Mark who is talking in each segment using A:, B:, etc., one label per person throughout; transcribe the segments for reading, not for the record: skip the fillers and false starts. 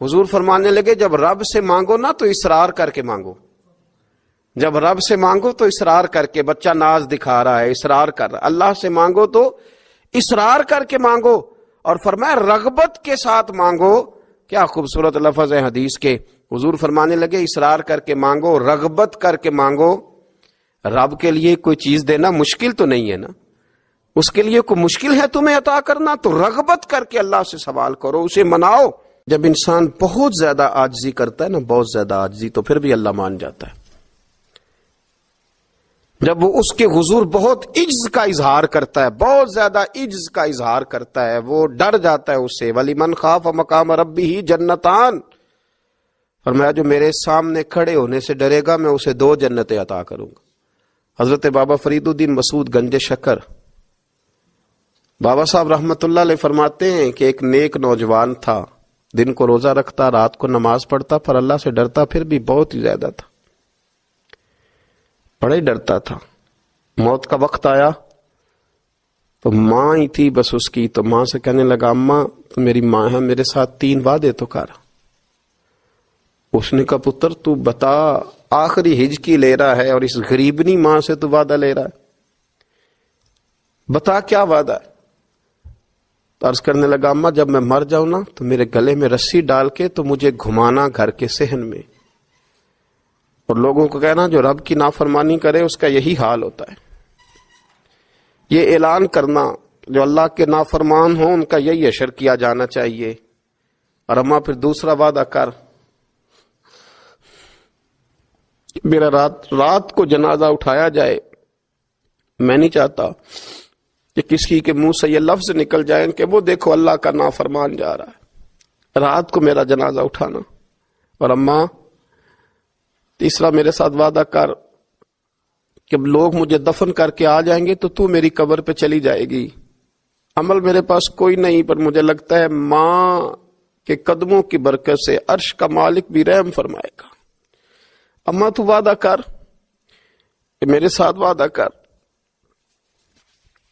A: حضور فرمانے لگے جب رب سے مانگو نا تو اصرار کر کے مانگو، جب رب سے مانگو تو اصرار کر کے، بچہ ناز دکھا رہا ہے اصرار کر رہا ہے، اللہ سے مانگو تو اصرار کر کے مانگو، اور فرمایا رغبت کے ساتھ مانگو۔ کیا خوبصورت لفظ ہے حدیث کے، حضور فرمانے لگے اصرار کر کے مانگو، رغبت کر کے مانگو۔ رب کے لیے کوئی چیز دینا مشکل تو نہیں ہے نا، اس کے لیے کوئی مشکل ہے تمہیں عطا کرنا؟ تو رغبت کر کے اللہ سے سوال کرو، اسے مناؤ۔ جب انسان بہت زیادہ عاجزی کرتا ہے نا، بہت زیادہ عاجزی، تو پھر بھی اللہ مان جاتا ہے۔ جب وہ اس کے حضور بہت عجز کا اظہار کرتا ہے، بہت زیادہ عجز کا اظہار کرتا ہے، وہ ڈر جاتا ہے اس سے۔ وَلِمَنْ خَافَ مَقَامَ رَبِّهِ جَنَّتَانِ، فرمایا جو میرے سامنے کھڑے ہونے سے ڈرے گا میں اسے 2 جنتیں عطا کروں گا۔ حضرت بابا فرید الدین مسعود گنج شکر بابا صاحب رحمت اللہ علیہ فرماتے ہیں کہ ایک نیک نوجوان تھا، دن کو روزہ رکھتا، رات کو نماز پڑھتا، پر اللہ سے ڈرتا پھر بھی بہت ہی زیادہ تھا، بڑا ہی ڈرتا تھا۔ موت کا وقت آیا تو ماں ہی تھی بس اس کی، تو ماں سے کہنے لگا اماں تو میری ماں ہے، میرے ساتھ 3 وعدے تو کر۔ اس نے کہا پتر تو بتا، آخری ہج کی لے رہا ہے اور اس غریبنی ماں سے تو وعدہ لے رہا ہے، بتا کیا وعدہ ہے؟ تو عرض کرنے لگا اماں جب میں مر جاؤں نا تو میرے گلے میں رسی ڈال کے تو مجھے گھمانا گھر کے صحن میں، اور لوگوں کو کہنا جو رب کی نافرمانی کرے اس کا یہی حال ہوتا ہے۔ یہ اعلان کرنا جو اللہ کے نافرمان ہوں ان کا یہی اشر کیا جانا چاہیے۔ اور اماں پھر دوسرا وعدہ کر، میرا رات کو جنازہ اٹھایا جائے، میں نہیں چاہتا کہ کسی کے منہ سے یہ لفظ نکل جائیں کہ وہ دیکھو اللہ کا نافرمان جا رہا ہے، رات کو میرا جنازہ اٹھانا۔ اور اماں تیسرا میرے ساتھ وعدہ کر کہ لوگ مجھے دفن کر کے آ جائیں گے تو میری قبر پہ چلی جائے گی، عمل میرے پاس کوئی نہیں، پر مجھے لگتا ہے ماں کے قدموں کی برکت سے عرش کا مالک بھی رحم فرمائے گا۔ اماں تو وعدہ کر کہ میرے ساتھ وعدہ کر۔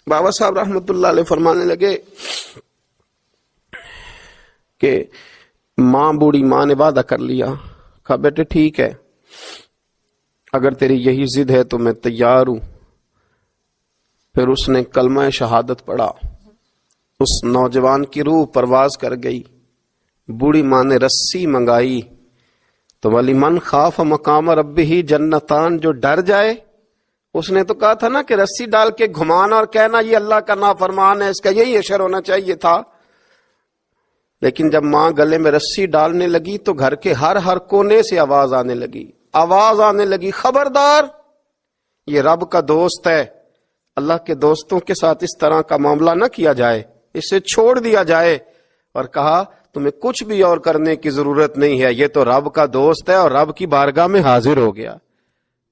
A: بابا صاحب رحمت اللہ علیہ فرمانے لگے کہ ماں بوڑھی ماں نے وعدہ کر لیا، کہا بیٹے ٹھیک ہے اگر تیری یہی ضد ہے تو میں تیار ہوں۔ پھر اس نے کلمہ شہادت پڑھا، اس نوجوان کی روح پرواز کر گئی، بوڑھی ماں نے رسی منگائی تو وَلِمَنْ خَافَ مَقَامَ رَبِّهِ جَنَّتَانِ، جو ڈر جائے، اس نے تو کہا تھا نا کہ رسی ڈال کے گھمانا اور کہنا یہ اللہ کا نافرمان ہے، اس کا یہی اشر ہونا چاہیے تھا۔ لیکن جب ماں گلے میں رسی ڈالنے لگی تو گھر کے ہر کونے سے آواز آنے لگی، خبردار یہ رب کا دوست ہے، اللہ کے دوستوں کے ساتھ اس طرح کا معاملہ نہ کیا جائے، اسے چھوڑ دیا جائے۔ اور کہا تمہیں کچھ بھی اور کرنے کی ضرورت نہیں ہے، یہ تو رب کا دوست ہے اور رب کی بارگاہ میں حاضر ہو گیا۔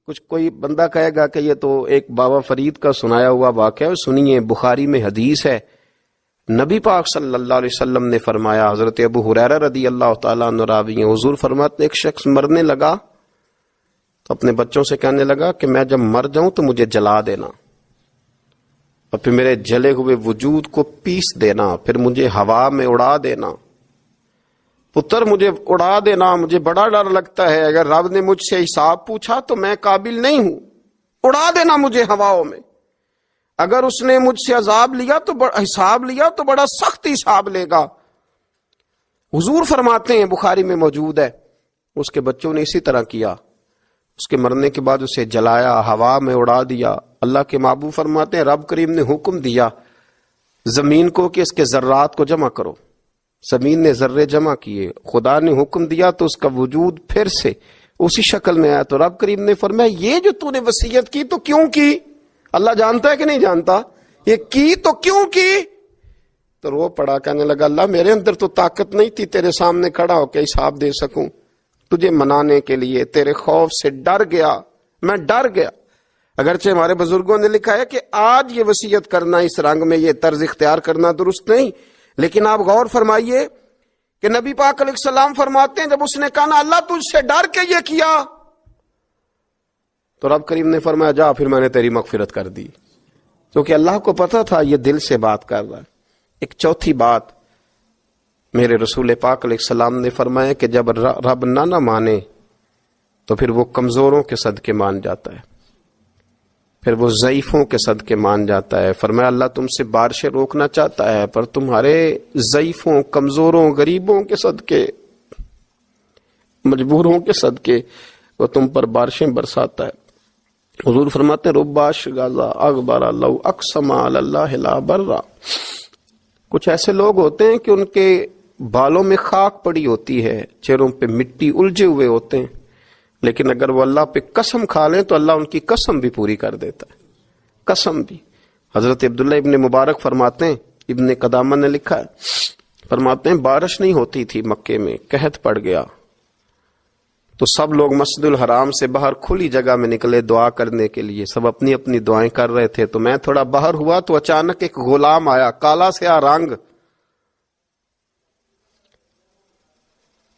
A: کچھ کوئی بندہ کہے گا کہ یہ تو ایک بابا فرید کا سنایا ہوا واقعہ ہے، سنیے بخاری میں حدیث ہے، نبی پاک صلی اللہ علیہ وسلم نے فرمایا، حضرت ابو ہریرہ رضی اللہ تعالیٰ عنہ راوی ہیں، حضور فرماتے ایک شخص مرنے لگا تو اپنے بچوں سے کہنے لگا کہ میں جب مر جاؤں تو مجھے جلا دینا، اور پھر میرے جلے ہوئے وجود کو پیس دینا، پھر مجھے ہوا میں اڑا دینا۔ پتر مجھے اڑا دینا، مجھے بڑا ڈر لگتا ہے، اگر رب نے مجھ سے حساب پوچھا تو میں قابل نہیں ہوں، اڑا دینا مجھے ہواؤں میں۔ اگر اس نے مجھ سے عذاب لیا تو حساب لیا تو بڑا سخت حساب لے گا۔ حضور فرماتے ہیں بخاری میں موجود ہے، اس کے بچوں نے اسی طرح کیا، اس کے مرنے کے بعد اسے جلایا، ہوا میں اڑا دیا۔ اللہ کے محبوب فرماتے ہیں رب کریم نے حکم دیا زمین کو کہ اس کے ذرات کو جمع کرو، زمین نے ذرے جمع کیے، خدا نے حکم دیا تو اس کا وجود پھر سے اسی شکل میں آیا۔ تو رب کریم نے فرمایا یہ جو تو نے وصیت کی تو کیوں کی؟ اللہ جانتا ہے کہ نہیں جانتا؟ یہ کی تو کیوں کی؟ تو رو پڑا، کہنے لگا اللہ میرے اندر تو طاقت نہیں تھی تیرے سامنے کھڑا ہو کے حساب دے سکوں، تجھے منانے کے لیے تیرے خوف سے ڈر گیا، میں ڈر گیا۔ اگرچہ ہمارے بزرگوں نے لکھا ہے کہ آج یہ وصیت کرنا، اس رنگ میں یہ طرز اختیار کرنا درست نہیں، لیکن آپ غور فرمائیے کہ نبی پاک علیہ السلام فرماتے ہیں جب اس نے کہا نا اللہ تجھ سے ڈر کے یہ کیا، تو رب کریم نے فرمایا جا پھر میں نے تیری مغفرت کر دی، کیونکہ اللہ کو پتا تھا یہ دل سے بات کر رہا ہے۔ ایک چوتھی بات میرے رسول پاک علیہ السلام نے فرمایا کہ جب رب نہ مانے تو پھر وہ کمزوروں کے صدقے مان جاتا ہے، پھر وہ ضعیفوں کے صدقے مان جاتا ہے۔ فرمایا اللہ تم سے بارشیں روکنا چاہتا ہے، پر تمہارے ضعیفوں، کمزوروں، غریبوں کے صدقے، مجبوروں کے صدقے وہ تم پر بارشیں برساتا ہے۔ حضور فرماتے ہیں رباش غازا اغبر لو اقسم علی اللہ لا برا۔ کچھ ایسے لوگ ہوتے ہیں کہ ان کے بالوں میں خاک پڑی ہوتی ہے، چہروں پہ مٹی الجھے ہوئے ہوتے ہیں، لیکن اگر وہ اللہ پہ قسم کھا لیں تو اللہ ان کی قسم بھی پوری کر دیتا ہے، قسم بھی۔ حضرت عبداللہ ابن مبارک فرماتے ہیں، ابن قدامہ نے لکھا ہے، فرماتے ہیں بارش نہیں ہوتی تھی مکے میں، قحط پڑ گیا تو سب لوگ مسجد الحرام سے باہر کھلی جگہ میں نکلے دعا کرنے کے لیے، سب اپنی اپنی دعائیں کر رہے تھے۔ تو میں تھوڑا باہر ہوا تو اچانک ایک غلام آیا، کالا سیاہ رنگ،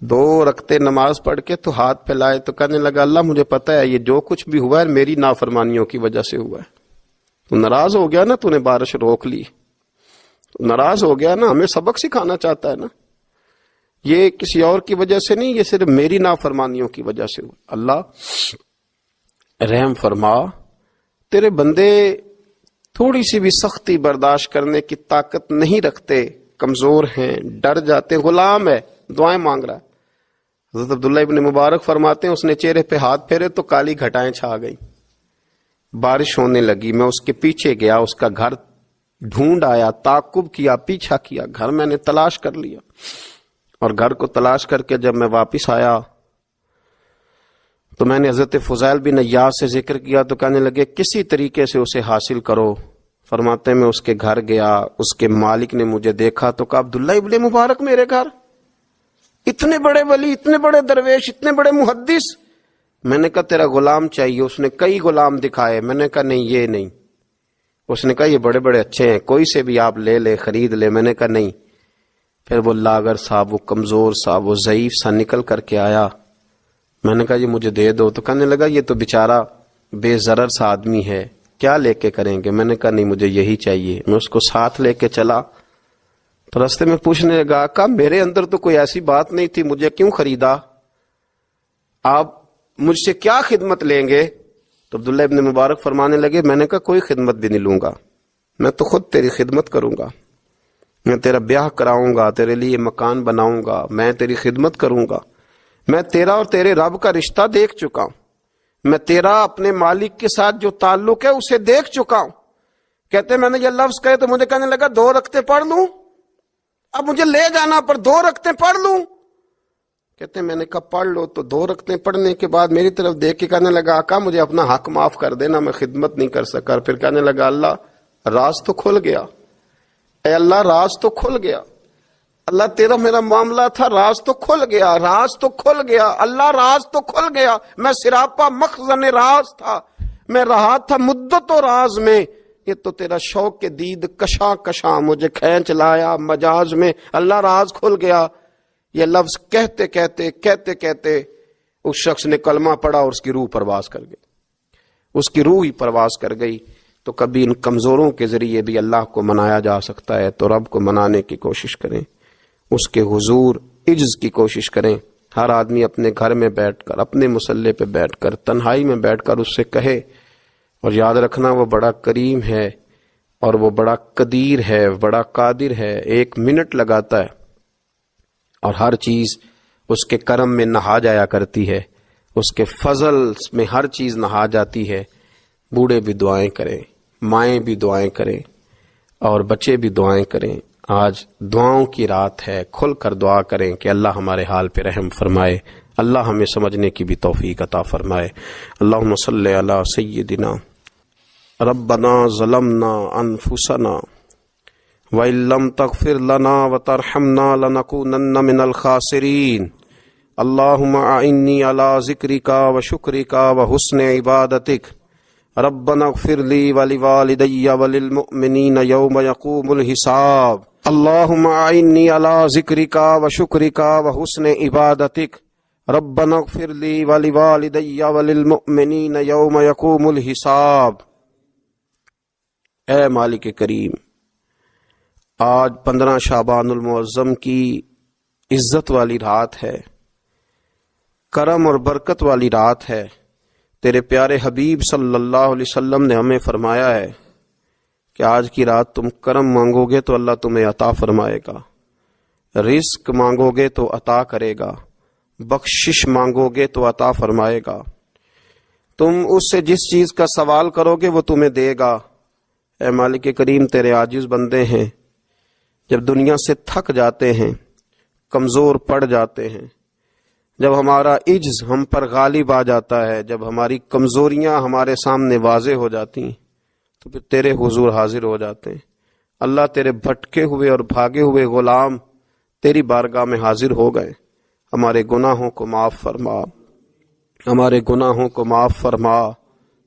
A: 2 رکعتیں نماز پڑھ کے تو ہاتھ پھیلائے تو کہنے لگا اللہ مجھے پتا ہے یہ جو کچھ بھی ہوا ہے میری نافرمانیوں کی وجہ سے ہوا ہے۔ تو ناراض ہو گیا نا، تو نے بارش روک لی، تو ناراض ہو گیا نا، ہمیں سبق سکھانا چاہتا ہے نا، یہ کسی اور کی وجہ سے نہیں، یہ صرف میری نافرمانیوں کی وجہ سے ہوا۔ اللہ رحم فرما، تیرے بندے تھوڑی سی بھی سختی برداشت کرنے کی طاقت نہیں رکھتے، کمزور ہیں، ڈر جاتے، غلام ہے، دعائیں مانگ رہا ہے۔ حضرت عبداللہ ابن مبارک فرماتے ہیں اس نے چہرے پہ ہاتھ پھیرے تو کالی گھٹائیں چھا گئی، بارش ہونے لگی۔ میں اس کے پیچھے گیا، اس کا گھر ڈھونڈ آیا، تعقب کیا، پیچھا کیا، گھر میں نے تلاش کر لیا، اور گھر کو تلاش کر کے جب میں واپس آیا تو میں نے حضرت فضیل بن عیاض سے ذکر کیا تو کہنے لگے کسی طریقے سے اسے حاصل کرو۔ فرماتے ہیں میں اس کے گھر گیا، اس کے مالک نے مجھے دیکھا تو کہا عبداللہ ابن مبارک میرے گھر، اتنے بڑے ولی، اتنے بڑے درویش، اتنے بڑے محدث۔ میں نے کہا تیرا غلام چاہیے۔ اس نے کئی غلام دکھائے، میں نے کہا نہیں یہ نہیں۔ اس نے کہا یہ بڑے بڑے اچھے ہیں، کوئی سے بھی آپ لے لے، خرید لے۔ میں نے کہا نہیں۔ پھر وہ لاغر صاحب، وہ کمزور صاحب، وہ ضعیف سا نکل کر کے آیا۔ میں نے کہا یہ مجھے دے دو، تو کہنے لگا یہ تو بیچارہ بے ضرر سا آدمی ہے، کیا لے کے کریں گے؟ میں نے کہا نہیں مجھے یہی چاہیے۔ میں اس کو ساتھ لے کے چلا تو رستے میں پوچھنے لگا آقا میرے اندر تو کوئی ایسی بات نہیں تھی، مجھے کیوں خریدا؟ آپ مجھ سے کیا خدمت لیں گے؟ تو عبداللہ ابن مبارک فرمانے لگے میں نے کہا کوئی خدمت بھی نہیں لوں گا، میں تو خود تیری خدمت کروں گا، میں تیرا بیاہ کراؤں گا، تیرے لیے مکان بناؤں گا، میں تیری خدمت کروں گا۔ میں تیرا اور تیرے رب کا رشتہ دیکھ چکا ہوں، میں تیرا اپنے مالک کے ساتھ جو تعلق ہے اسے دیکھ چکا ہوں۔ کہتے میں نے یہ لفظ کہے تو مجھے کہنے لگا 2 رکعتیں پڑھ لوں، اب مجھے لے جانا پر 2 رکعتیں پڑھ لوں۔ کہتے میں نے کہا پڑھ لو۔ تو 2 رکعتیں پڑھنے کے بعد میری طرف دیکھ کے کہنے لگا آقا مجھے اپنا حق معاف کر دینا، میں خدمت نہیں کر سکا۔ پھر کہنے لگا اللہ راز تو کھل گیا، اے اللہ راز تو کھل گیا، اللہ تیرا میرا معاملہ تھا، راز تو کھل گیا، راز تو کھل گیا، اللہ راز تو کھل گیا۔ میں سراپا مخزن راز تھا، میں رہا تھا مدت و راز میں، یہ تو تیرا شوق کے دید کشاں کشاں مجھے کھینچ لایا مجاز میں، اللہ راز کھل گیا۔ یہ لفظ کہتے کہتے کہتے کہتے اس شخص نے کلمہ پڑھا اور اس کی روح پرواز کر گئی، اس کی روح ہی پرواز کر گئی۔ تو کبھی ان کمزوروں کے ذریعے بھی اللہ کو منایا جا سکتا ہے، تو رب کو منانے کی کوشش کریں، اس کے حضور عجز کی کوشش کریں۔ ہر آدمی اپنے گھر میں بیٹھ کر، اپنے مصلے پہ بیٹھ کر، تنہائی میں بیٹھ کر اس سے کہے، اور یاد رکھنا وہ بڑا کریم ہے اور وہ بڑا قدیر ہے، بڑا قادر ہے، 1 منٹ لگاتا ہے اور ہر چیز اس کے کرم میں نہا جایا کرتی ہے، اس کے فضل میں ہر چیز نہا جاتی ہے۔ بوڑھے بھی دعائیں کریں، مائیں بھی دعائیں کریں، اور بچے بھی دعائیں کریں۔ آج دعاؤں کی رات ہے، کھل کر دعا کریں کہ اللہ ہمارے حال پہ رحم فرمائے، اللہ ہمیں سمجھنے کی بھی توفیق عطا فرمائے۔ اللہم صلی علی سیدنا ربنا ظلمنا انفسنا وَإِن لَّمْ تَغْفِرْ لَنَا وَتَرْحَمْنَا لَنَكُونَنَّ مِنَ الْخَاسِرِينَ اللهم أعني على ذكرك وشكرك وحسن عبادتك ربنا اغفر لي ولوالدي وللمؤمنين يوم يقوم الحساب اللهم أعني على ذكرك وشكرك وحسن عبادتك ربنا اغفر لي ولوالدي وللمؤمنين يوم يقوم الحساب۔ اے مالک کریم، آج 15 شعبان المعظم کی عزت والی رات ہے، کرم اور برکت والی رات ہے۔ تیرے پیارے حبیب صلی اللہ علیہ وسلم نے ہمیں فرمایا ہے کہ آج کی رات تم کرم مانگو گے تو اللہ تمہیں عطا فرمائے گا، رزق مانگو گے تو عطا کرے گا، بخشش مانگو گے تو عطا فرمائے گا۔ تم اس سے جس چیز کا سوال کرو گے وہ تمہیں دے گا۔ اے مالک کریم، تیرے عاجز بندے ہیں، جب دنیا سے تھک جاتے ہیں، کمزور پڑ جاتے ہیں، جب ہمارا عجز ہم پر غالب آ جاتا ہے، جب ہماری کمزوریاں ہمارے سامنے واضح ہو جاتی ہیں، تو پھر تیرے حضور حاضر ہو جاتے ہیں۔ اللہ، تیرے بھٹکے ہوئے اور بھاگے ہوئے غلام تیری بارگاہ میں حاضر ہو گئے۔ ہمارے گناہوں کو معاف فرما، ہمارے گناہوں کو معاف فرما،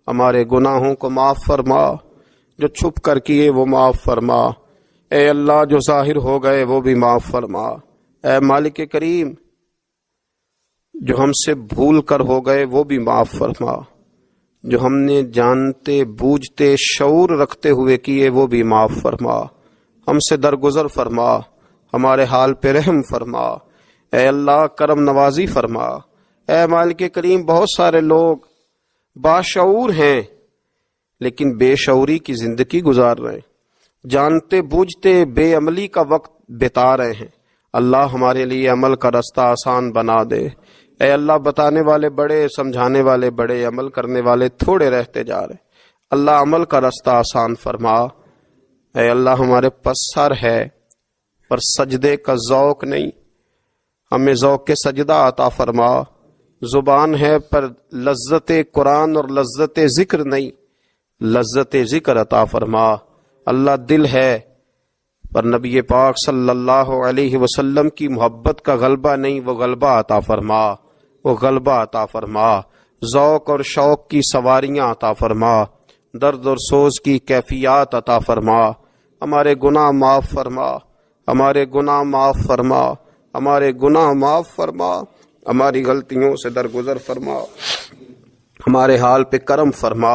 A: ہمارے گناہوں کو معاف فرما، جو چھپ کر کیے وہ معاف فرما۔ اے اللہ، جو ظاہر ہو گئے وہ بھی معاف فرما۔ اے مالک کریم، جو ہم سے بھول کر ہو گئے وہ بھی معاف فرما، جو ہم نے جانتے بوجھتے شعور رکھتے ہوئے کیے وہ بھی معاف فرما۔ ہم سے درگزر فرما، ہمارے حال پہ رحم فرما۔ اے اللہ، کرم نوازی فرما۔ اے مالک کریم، بہت سارے لوگ باشعور ہیں لیکن بے شعوری کی زندگی گزار رہے ہیں، جانتے بوجھتے بے عملی کا وقت بتا رہے ہیں۔ اللہ، ہمارے لیے عمل کا راستہ آسان بنا دے۔ اے اللہ، بتانے والے بڑے، سمجھانے والے بڑے، عمل کرنے والے تھوڑے رہتے جا رہے۔ اللہ، عمل کا راستہ آسان فرما۔ اے اللہ، ہمارے پاس سر ہے پر سجدے کا ذوق نہیں، ہمیں ذوق سجدہ عطا فرما۔ زبان ہے پر لذت قرآن اور لذت ذکر نہیں، لذت ذکر عطا فرما۔ اللہ، دل ہے پر نبی پاک صلی اللہ علیہ وسلم کی محبت کا غلبہ نہیں، وہ غلبہ عطا فرما، وہ غلبہ عطا فرما۔ ذوق اور شوق کی سواریاں عطا فرما، درد اور سوز کی کیفیات عطا فرما۔ ہمارے گناہ معاف فرما، ہمارے گناہ معاف فرما، ہمارے گناہ معاف فرما، ہماری غلطیوں سے درگزر فرما، ہمارے حال پہ کرم فرما۔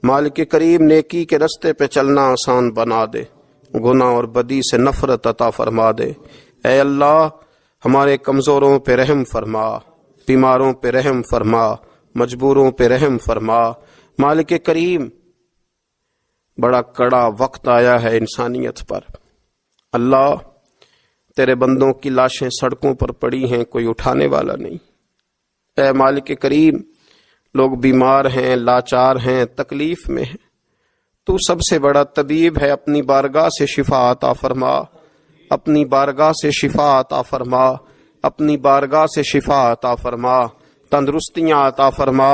A: مالک کریم، نیکی کے رستے پہ چلنا آسان بنا دے، گناہ اور بدی سے نفرت عطا فرما دے۔ اے اللہ، ہمارے کمزوروں پہ رحم فرما، بیماروں پہ رحم فرما، مجبوروں پہ رحم فرما۔ مالک کریم، بڑا کڑا وقت آیا ہے انسانیت پر۔ اللہ، تیرے بندوں کی لاشیں سڑکوں پر پڑی ہیں، کوئی اٹھانے والا نہیں۔ اے مالک کریم، لوگ بیمار ہیں، لاچار ہیں، تکلیف میں ہیں، تو سب سے بڑا طبیب ہے، اپنی بارگاہ سے شفا عطا فرما، اپنی بارگاہ سے شفا عطا فرما، اپنی بارگاہ سے شفا عطا فرما، تندرستیاں عطا فرما۔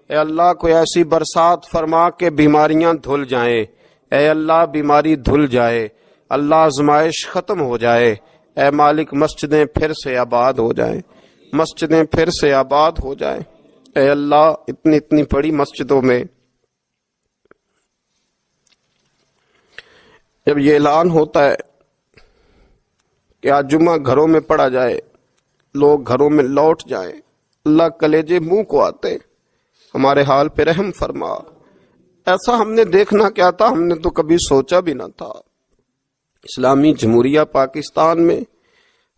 A: اے اللہ، کوئی ایسی برسات فرما کہ بیماریاں دھل جائیں۔ اے اللہ، بیماری دھل جائے، اللہ، آزمائش ختم ہو جائے۔ اے مالک، مسجدیں پھر سے آباد ہو جائیں، مسجدیں پھر سے آباد ہو جائیں۔ اے اللہ، اتنی بڑی مسجدوں میں جب یہ اعلان ہوتا ہے کہ آج جمعہ گھروں میں پڑھا جائے، لوگ گھروں میں لوٹ جائیں، اللہ، کلیجے منہ کو آتے۔ ہمارے حال پہ رحم فرما۔ ایسا ہم نے دیکھنا کیا تھا، ہم نے تو کبھی سوچا بھی نہ تھا۔ اسلامی جمہوریہ پاکستان میں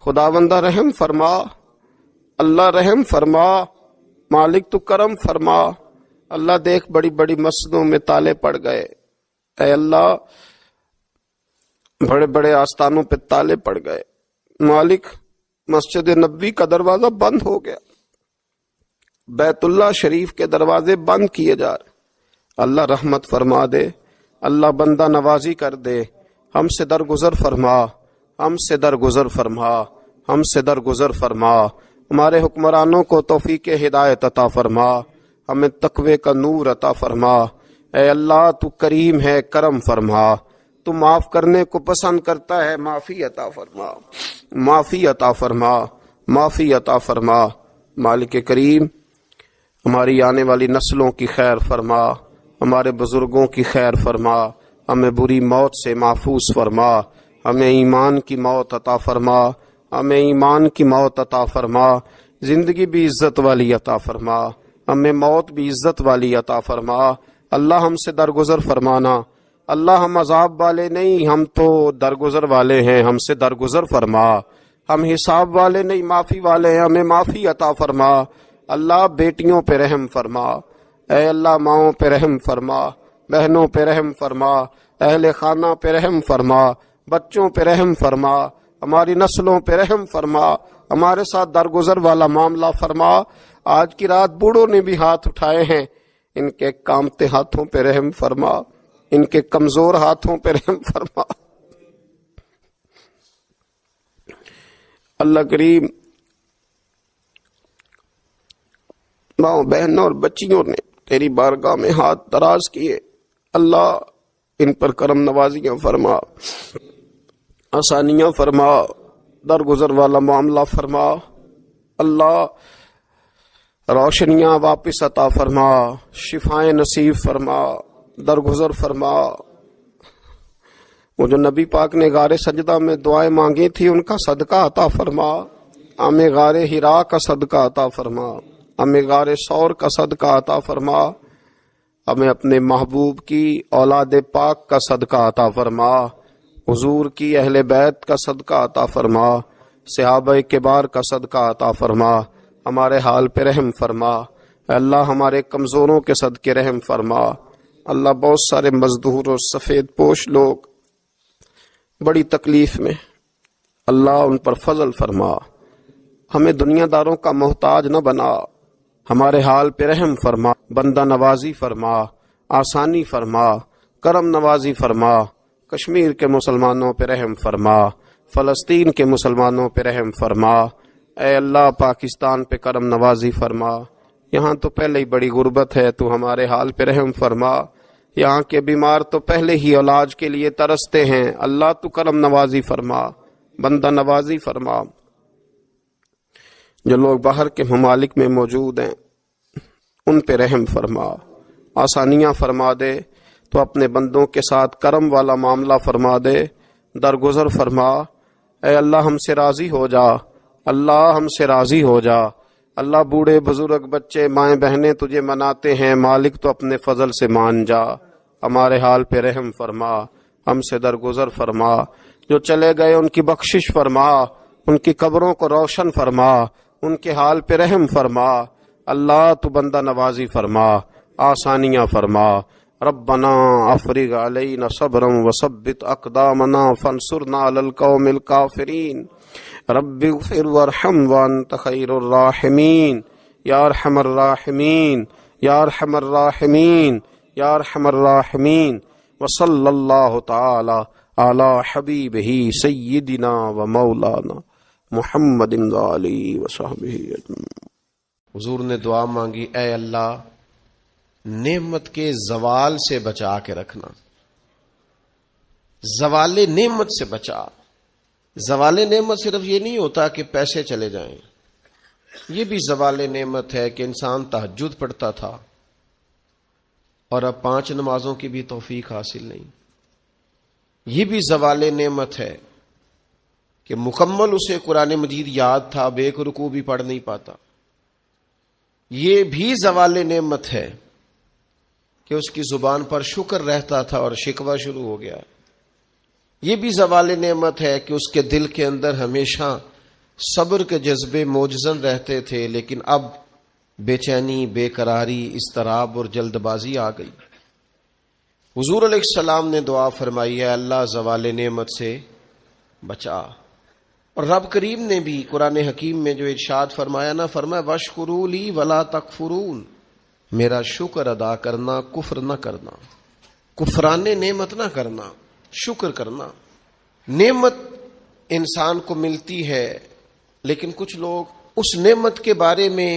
A: خداوندہ رحم فرما، اللہ رحم فرما، مالک تو کرم فرما۔ اللہ، دیکھ بڑی بڑی مسجدوں میں تالے پڑ گئے۔ اے اللہ، بڑے بڑے آستانوں پہ تالے پڑ گئے۔ مالک، مسجد نبوی کا دروازہ بند ہو گیا، بیت اللہ شریف کے دروازے بند کیے جا رہے۔ اللہ، رحمت فرما دے، اللہ، بندہ نوازی کر دے، ہم سے درگزر فرما، ہم سے درگزر فرما، ہم سے درگزر فرما۔ ہمارے حکمرانوں کو توفیق ہدایت عطا فرما، ہمیں تقوی کا نور عطا فرما۔ اے اللہ، تو کریم ہے، کرم فرما، تو معاف کرنے کو پسند کرتا ہے، معافی عطا فرما، معافی عطا فرما، معافی عطا فرما۔ مالک کریم، ہماری آنے والی نسلوں کی خیر فرما، ہمارے بزرگوں کی خیر فرما، ہمیں بری موت سے محفوظ فرما، ہمیں ایمان کی موت عطا فرما، ہمیں ایمان کی موت عطا فرما، زندگی بھی عزت والی عطا فرما، ہمیں موت بھی عزت والی عطا فرما۔ اللہ، ہم سے درگزر فرمانا، اللہ، ہم عذاب والے نہیں، ہم تو درگزر والے ہیں، ہم سے درگزر فرما۔ ہم حساب والے نہیں معافی والے ہیں، ہمیں معافی عطا فرما۔ اللہ بیٹیوں پہ رحم فرما، اے اللہ ماؤں پہ رحم فرما، بہنوں پہ رحم فرما، اہل خانہ پہ رحم فرما، بچوں پہ رحم فرما، ہماری نسلوں پہ رحم فرما، ہمارے ساتھ درگزر والا معاملہ فرما۔ آج کی رات بوڑھوں نے بھی ہاتھ اٹھائے ہیں، ان کے کامتے ہاتھوں پہ رحم فرما، ان کے کمزور ہاتھوں پہ رحم فرما۔ اللہ کریم ماں بہنوں اور بچیوں نے تیری بارگاہ میں ہاتھ دراز کیے، اللہ ان پر کرم نوازیاں فرما، آسانیاں فرما، درگزر والا معاملہ فرما، اللہ روشنیاں واپس عطا فرما، شفائیں نصیب فرما، درگزر فرما۔ وہ جو نبی پاک نے غار سجدہ میں دعائیں مانگی تھی ان کا صدقہ عطا فرما، ہمیں غار حرا کا صدقہ عطا فرما، ہمیں غار ثور کا صدقہ عطا فرما، ہمیں اپنے محبوب کی اولاد پاک کا صدقہ عطا فرما، حضور کی اہل بیت کا صدقہ عطا فرما، صحابہ کبار کا صدقہ عطا فرما، ہمارے حال پہ رحم فرما، اے اللہ ہمارے کمزوروں کے صدقے رحم فرما۔ اللہ بہت سارے مزدور اور سفید پوش لوگ بڑی تکلیف میں، اللہ ان پر فضل فرما، ہمیں دنیا داروں کا محتاج نہ بنا، ہمارے حال پہ رحم فرما، بندہ نوازی فرما، آسانی فرما، کرم نوازی فرما، کشمیر کے مسلمانوں پہ رحم فرما، فلسطین کے مسلمانوں پہ رحم فرما، اے اللہ پاکستان پہ کرم نوازی فرما، یہاں تو پہلے ہی بڑی غربت ہے، تو ہمارے حال پہ رحم فرما، یہاں کے بیمار تو پہلے ہی علاج کے لیے ترستے ہیں، اللہ تو کرم نوازی فرما، بندہ نوازی فرما۔ جو لوگ باہر کے ممالک میں موجود ہیں ان پہ رحم فرما، آسانیاں فرما دے، تو اپنے بندوں کے ساتھ کرم والا معاملہ فرما دے، درگزر فرما۔ اے اللہ ہم سے راضی ہو جا، اللہ ہم سے راضی ہو جا، اللہ بوڑھے بزرگ بچے مائیں بہنیں تجھے مناتے ہیں، مالک تو اپنے فضل سے مان جا، ہمارے حال پہ رحم فرما، ہم سے درگزر فرما، جو چلے گئے ان کی بخشش فرما، ان کی قبروں کو روشن فرما، ان کے حال پہ رحم فرما، اللہ تو بندہ نوازی فرما، آسانیاں فرما۔ ربنا افرغ علینا صبرا وثبت اقدامنا فانصرنا علی القوم الکافرین رب اغفر وارحم وانت خیر الراحمین یا ارحم الراحمین یا ارحم الراحمین یا ارحم الراحمین وصلی اللہ تعالی علی حبیبہ سیدنا و مولانا محمد علیہ وصحبہ اجمعین۔
B: حضور نے دعا مانگی، اے اللہ نعمت کے زوال سے بچا کے رکھنا، زوال نعمت سے بچا۔ زوال نعمت صرف یہ نہیں ہوتا کہ پیسے چلے جائیں، یہ بھی زوال نعمت ہے کہ انسان تہجد پڑھتا تھا اور اب 5 نمازوں کی بھی توفیق حاصل نہیں، یہ بھی زوال نعمت ہے کہ مکمل اسے قرآن مجید یاد تھا، اب ایک رکوع بھی پڑھ نہیں پاتا، یہ بھی زوال نعمت ہے کہ اس کی زبان پر شکر رہتا تھا اور شکوہ شروع ہو گیا، یہ بھی زوال نعمت ہے کہ اس کے دل کے اندر ہمیشہ صبر کے جذبے موجزن رہتے تھے، لیکن اب بے چینی، بے قراری، اضطراب اور جلد بازی آ گئی۔ حضور علیہ السلام نے دعا فرمائی ہے اللہ زوال نعمت سے بچا، اور رب کریم نے بھی قرآن حکیم میں جو ارشاد فرمایا نا، فرمایا واشکروا لی ولا تکفرون، میرا شکر ادا کرنا، کفر نہ کرنا، کفران نعمت نہ کرنا، شکر کرنا۔ نعمت انسان کو ملتی ہے، لیکن کچھ لوگ اس نعمت کے بارے میں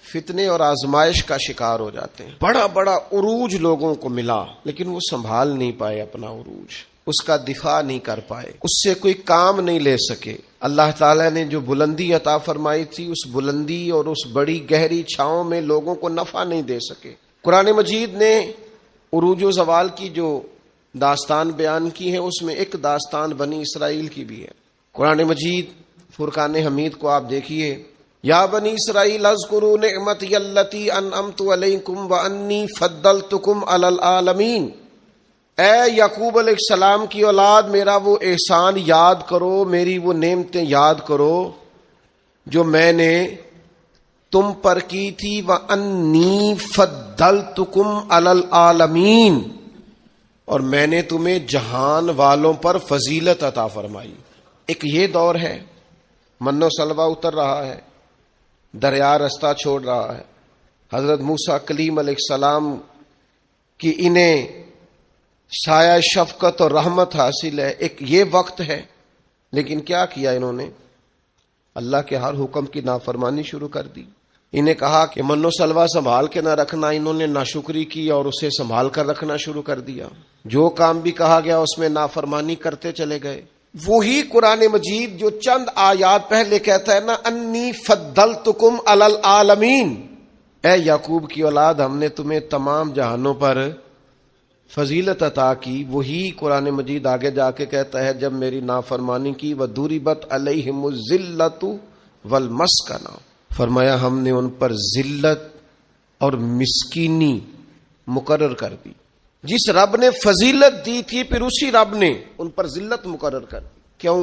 B: فتنے اور آزمائش کا شکار ہو جاتے ہیں۔ بڑا بڑا عروج لوگوں کو ملا، لیکن وہ سنبھال نہیں پائے اپنا عروج، اس کا دفاع نہیں کر پائے، اس سے کوئی کام نہیں لے سکے۔ اللہ تعالیٰ نے جو بلندی عطا فرمائی تھی، اس بلندی اور اس بڑی گہری چھاؤں میں لوگوں کو نفع نہیں دے سکے۔ قرآن مجید نے عروج و زوال کی جو داستان بیان کی ہے، اس میں ایک داستان بنی اسرائیل کی بھی ہے۔ قرآن مجید فرقان حمید کو آپ دیکھیے، یا بنی اسرائیل اذکروا نعمتی التی انعمت علیکم وانی فضلتکم علی العالمین، اے یعقوب علیہ السلام کی اولاد، میرا وہ احسان یاد کرو، میری وہ نعمتیں یاد کرو جو میں نے تم پر کی تھی. وَأَنِّي فَضَّلْتُكُمْ عَلَى الْعَالَمِينَ، اور میں نے تمہیں جہان والوں پر فضیلت عطا فرمائی. ایک یہ دور ہے، من و سلوہ اتر رہا ہے، دریا رستہ چھوڑ رہا ہے، حضرت موسیٰ کلیم علیہ السلام کی انہیں سایہ شفقت اور رحمت حاصل ہے. ایک یہ وقت ہے، لیکن کیا کیا انہوں نے؟ اللہ کے ہر حکم کی نافرمانی شروع کر دی. انہیں کہا کہ من و سلوہ سنبھال کے نہ رکھنا، انہوں نے ناشکری کی اور اسے سنبھال کر رکھنا شروع کر دیا. جو کام بھی کہا گیا اس میں نافرمانی کرتے چلے گئے. وہی قرآن مجید جو چند آیات پہلے کہتا ہے نا، انی فضلتکم علی العالمین، اے یعقوب کی اولاد، ہم نے تمہیں تمام جہانوں پر فضیلت عطا کی. وہی قرآن مجید آگے جا کے کہتا ہے جب میری نافرمانی کی، وَضُرِبَتْ عَلَيْهِمُ الذِّلَّةُ وَالْمَسْكَنَةُ، فرمایا ہم نے ان پر ذلت اور مسکینی مقرر کر دی. جس رب نے فضیلت دی تھی پھر اسی رب نے ان پر ذلت مقرر کر دی. کیوں؟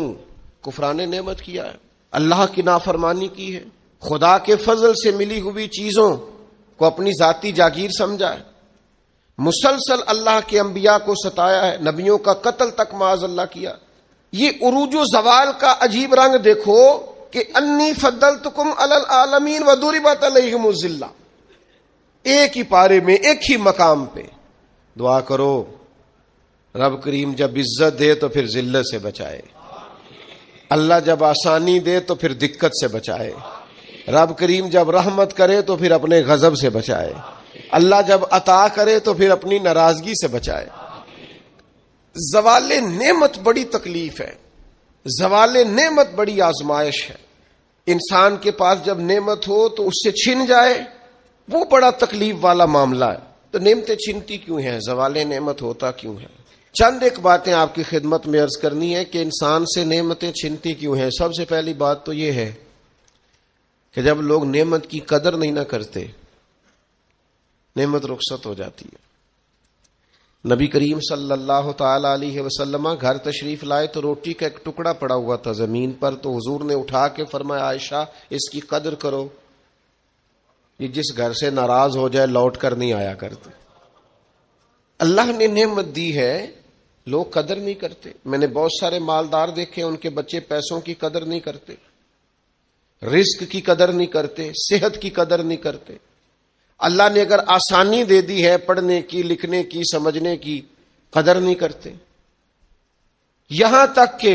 B: کفران نعمت کیا ہے، اللہ کی نافرمانی کی ہے، خدا کے فضل سے ملی ہوئی چیزوں کو اپنی ذاتی جاگیر سمجھا ہے، مسلسل اللہ کے انبیاء کو ستایا ہے، نبیوں کا قتل تک معاذ اللہ کیا. یہ عروج و زوال کا عجیب رنگ دیکھو کہ انی فضلتکم علی العالمین وضربت علیہم الذلہ، ایک ہی پارے میں ایک ہی مقام پہ. دعا کرو رب کریم جب عزت دے تو پھر ذلت سے بچائے، اللہ جب آسانی دے تو پھر دقت سے بچائے، رب کریم جب رحمت کرے تو پھر اپنے غضب سے بچائے، اللہ جب عطا کرے تو پھر اپنی ناراضگی سے بچائے. زوال نعمت بڑی تکلیف ہے، زوال نعمت بڑی آزمائش ہے. انسان کے پاس جب نعمت ہو تو اس سے چھن جائے، وہ بڑا تکلیف والا معاملہ ہے. تو نعمتیں چھنتی کیوں ہیں؟ زوال نعمت ہوتا کیوں ہے؟ چند ایک باتیں آپ کی خدمت میں عرض کرنی ہے کہ انسان سے نعمتیں چھنتی کیوں ہیں. سب سے پہلی بات تو یہ ہے کہ جب لوگ نعمت کی قدر نہیں نہ کرتے، نعمت رخصت ہو جاتی ہے. نبی کریم صلی اللہ تعالی علیہ وسلم گھر تشریف لائے تو روٹی کا ایک ٹکڑا پڑا ہوا تھا زمین پر، تو حضور نے اٹھا کے فرمایا عائشہ اس کی قدر کرو، یہ جس گھر سے ناراض ہو جائے لوٹ کر نہیں آیا کرتے. اللہ نے نعمت دی ہے، لوگ قدر نہیں کرتے. میں نے بہت سارے مالدار دیکھے، ان کے بچے پیسوں کی قدر نہیں کرتے، رزق کی قدر نہیں کرتے، صحت کی قدر نہیں کرتے. اللہ نے اگر آسانی دے دی ہے پڑھنے کی، لکھنے کی، سمجھنے کی، قدر نہیں کرتے. یہاں تک کہ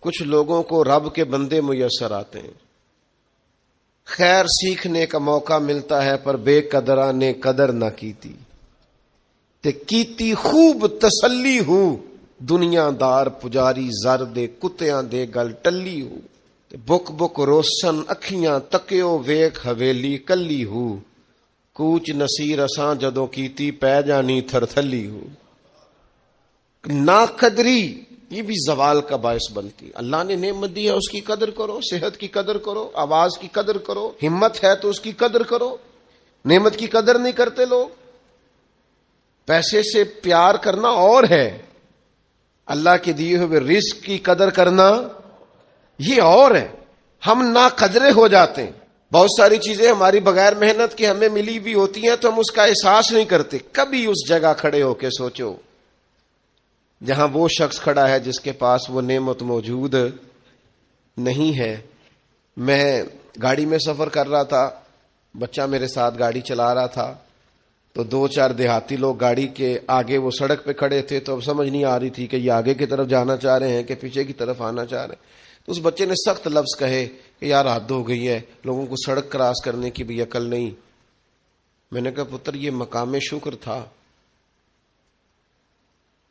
B: کچھ لوگوں کو رب کے بندے میسر آتے ہیں، خیر سیکھنے کا موقع ملتا ہے پر بے قدرہ نے قدر نہ کیتی، تے کیتی خوب تسلی ہو، دنیا دار پجاری زر دے کتیاں دے گل ٹلی ہو. بک بک روشن اکھیاں تکیو ویک حویلی کلی ہو، کوچ نصیر اساں جدوں کیتی پہ جانی تھر تھلی ہو. ناقدری یہ بھی زوال کا باعث بنتی. اللہ نے نعمت دی ہے اس کی قدر کرو، صحت کی قدر کرو، آواز کی قدر کرو، ہمت ہے تو اس کی قدر کرو. نعمت کی قدر نہیں کرتے لوگ. پیسے سے پیار کرنا اور ہے، اللہ کے دیے ہوئے رزق کی قدر کرنا یہ اور ہے. ہم ناقدرے ہو جاتے ہیں. بہت ساری چیزیں ہماری بغیر محنت کی ہمیں ملی بھی ہوتی ہیں تو ہم اس کا احساس نہیں کرتے. کبھی اس جگہ کھڑے ہو کے سوچو جہاں وہ شخص کھڑا ہے جس کے پاس وہ نعمت موجود نہیں ہے. میں گاڑی میں سفر کر رہا تھا، بچہ میرے ساتھ گاڑی چلا رہا تھا، تو 2-4 دیہاتی لوگ گاڑی کے آگے وہ سڑک پہ کھڑے تھے، تو اب سمجھ نہیں آ رہی تھی کہ یہ آگے کی طرف جانا چاہ رہے ہیں کہ پیچھے کی طرف آنا چاہ رہے ہیں. تو اس بچے نے سخت لفظ کہے کہ یار حد ہو گئی ہے، لوگوں کو سڑک کراس کرنے کی بھی عقل نہیں. میں نے کہا پتر یہ مقام شکر تھا،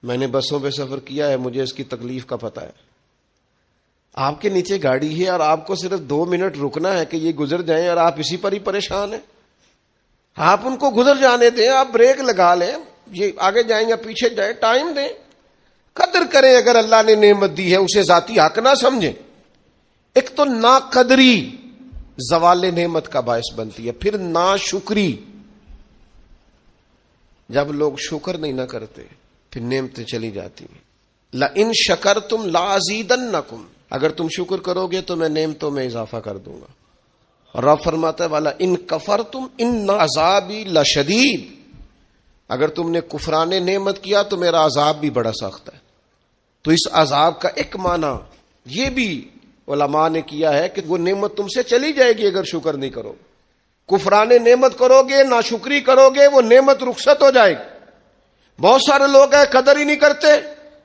B: میں نے بسوں پہ سفر کیا ہے، مجھے اس کی تکلیف کا پتہ ہے. آپ کے نیچے گاڑی ہے اور آپ کو صرف 2 منٹ رکنا ہے کہ یہ گزر جائیں اور آپ اسی پر ہی پریشان ہیں. آپ ان کو گزر جانے دیں، آپ بریک لگا لیں، یہ آگے جائیں یا پیچھے جائیں، ٹائم دیں، قدر کریں. اگر اللہ نے نعمت دی ہے اسے ذاتی حق نہ سمجھیں. ایک تو ناقدری زوال نعمت کا باعث بنتی ہے، پھر ناشکری. جب لوگ شکر نہیں نہ کرتے پھر نعمتیں چلی جاتی ہیں. لَإِن شَكَرْتُمْ لَأَزِيدَنَّكُمْ، اگر تم شکر کرو گے تو میں نعمتوں میں اضافہ کر دوں گا. اور رب فرماتا ہے وَلَئِن كَفَرْتُمْ إِنَّ عَذَابِي لَشَدِيدٌ، اگر تم نے کفران نعمت کیا تو میرا عذاب بھی بڑا سخت ہے. تو اس عذاب کا ایک معنی یہ بھی علماء نے کیا ہے کہ وہ نعمت تم سے چلی جائے گی اگر شکر نہیں کرو. کفران نعمت کرو گے، ناشکری کرو گے، وہ نعمت رخصت ہو جائے گی. بہت سارے لوگ ہیں قدر ہی نہیں کرتے.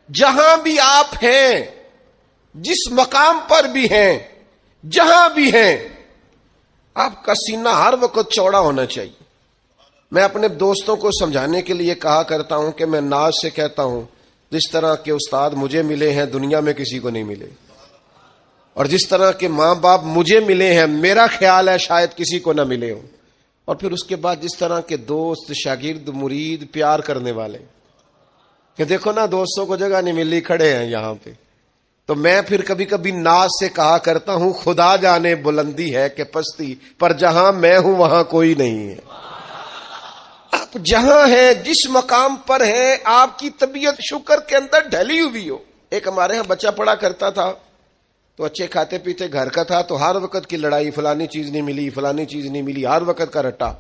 B: جہاں بھی آپ ہیں، جس مقام پر بھی ہیں، جہاں بھی ہیں، آپ کا سینہ ہر وقت چوڑا ہونا چاہیے. میں اپنے دوستوں کو سمجھانے کے لیے کہا کرتا ہوں کہ میں ناز سے کہتا ہوں جس طرح کے استاد مجھے ملے ہیں دنیا میں کسی کو نہیں ملے، اور جس طرح کے ماں باپ مجھے ملے ہیں میرا خیال ہے شاید کسی کو نہ ملے ہوں. اور پھر اس کے بعد جس طرح کے دوست، شاگرد، مرید، پیار کرنے والے، کہ دیکھو نا دوستوں کو جگہ نہیں ملی، کھڑے ہیں یہاں پہ. تو میں پھر کبھی کبھی ناز سے کہا کرتا ہوں خدا جانے بلندی ہے کہ پستی، پر جہاں میں ہوں وہاں کوئی نہیں ہے. آپ جہاں ہیں، جس مقام پر ہیں، آپ کی طبیعت شکر کے اندر ڈھلی ہوئی ہو. ایک ہمارے ہاں بچہ پڑھا کرتا تھا تو اچھے کھاتے پیتے گھر کا تھا، تو ہر وقت کی لڑائی، فلانی چیز نہیں ملی، فلانی چیز نہیں ملی، ہر وقت کا رٹا.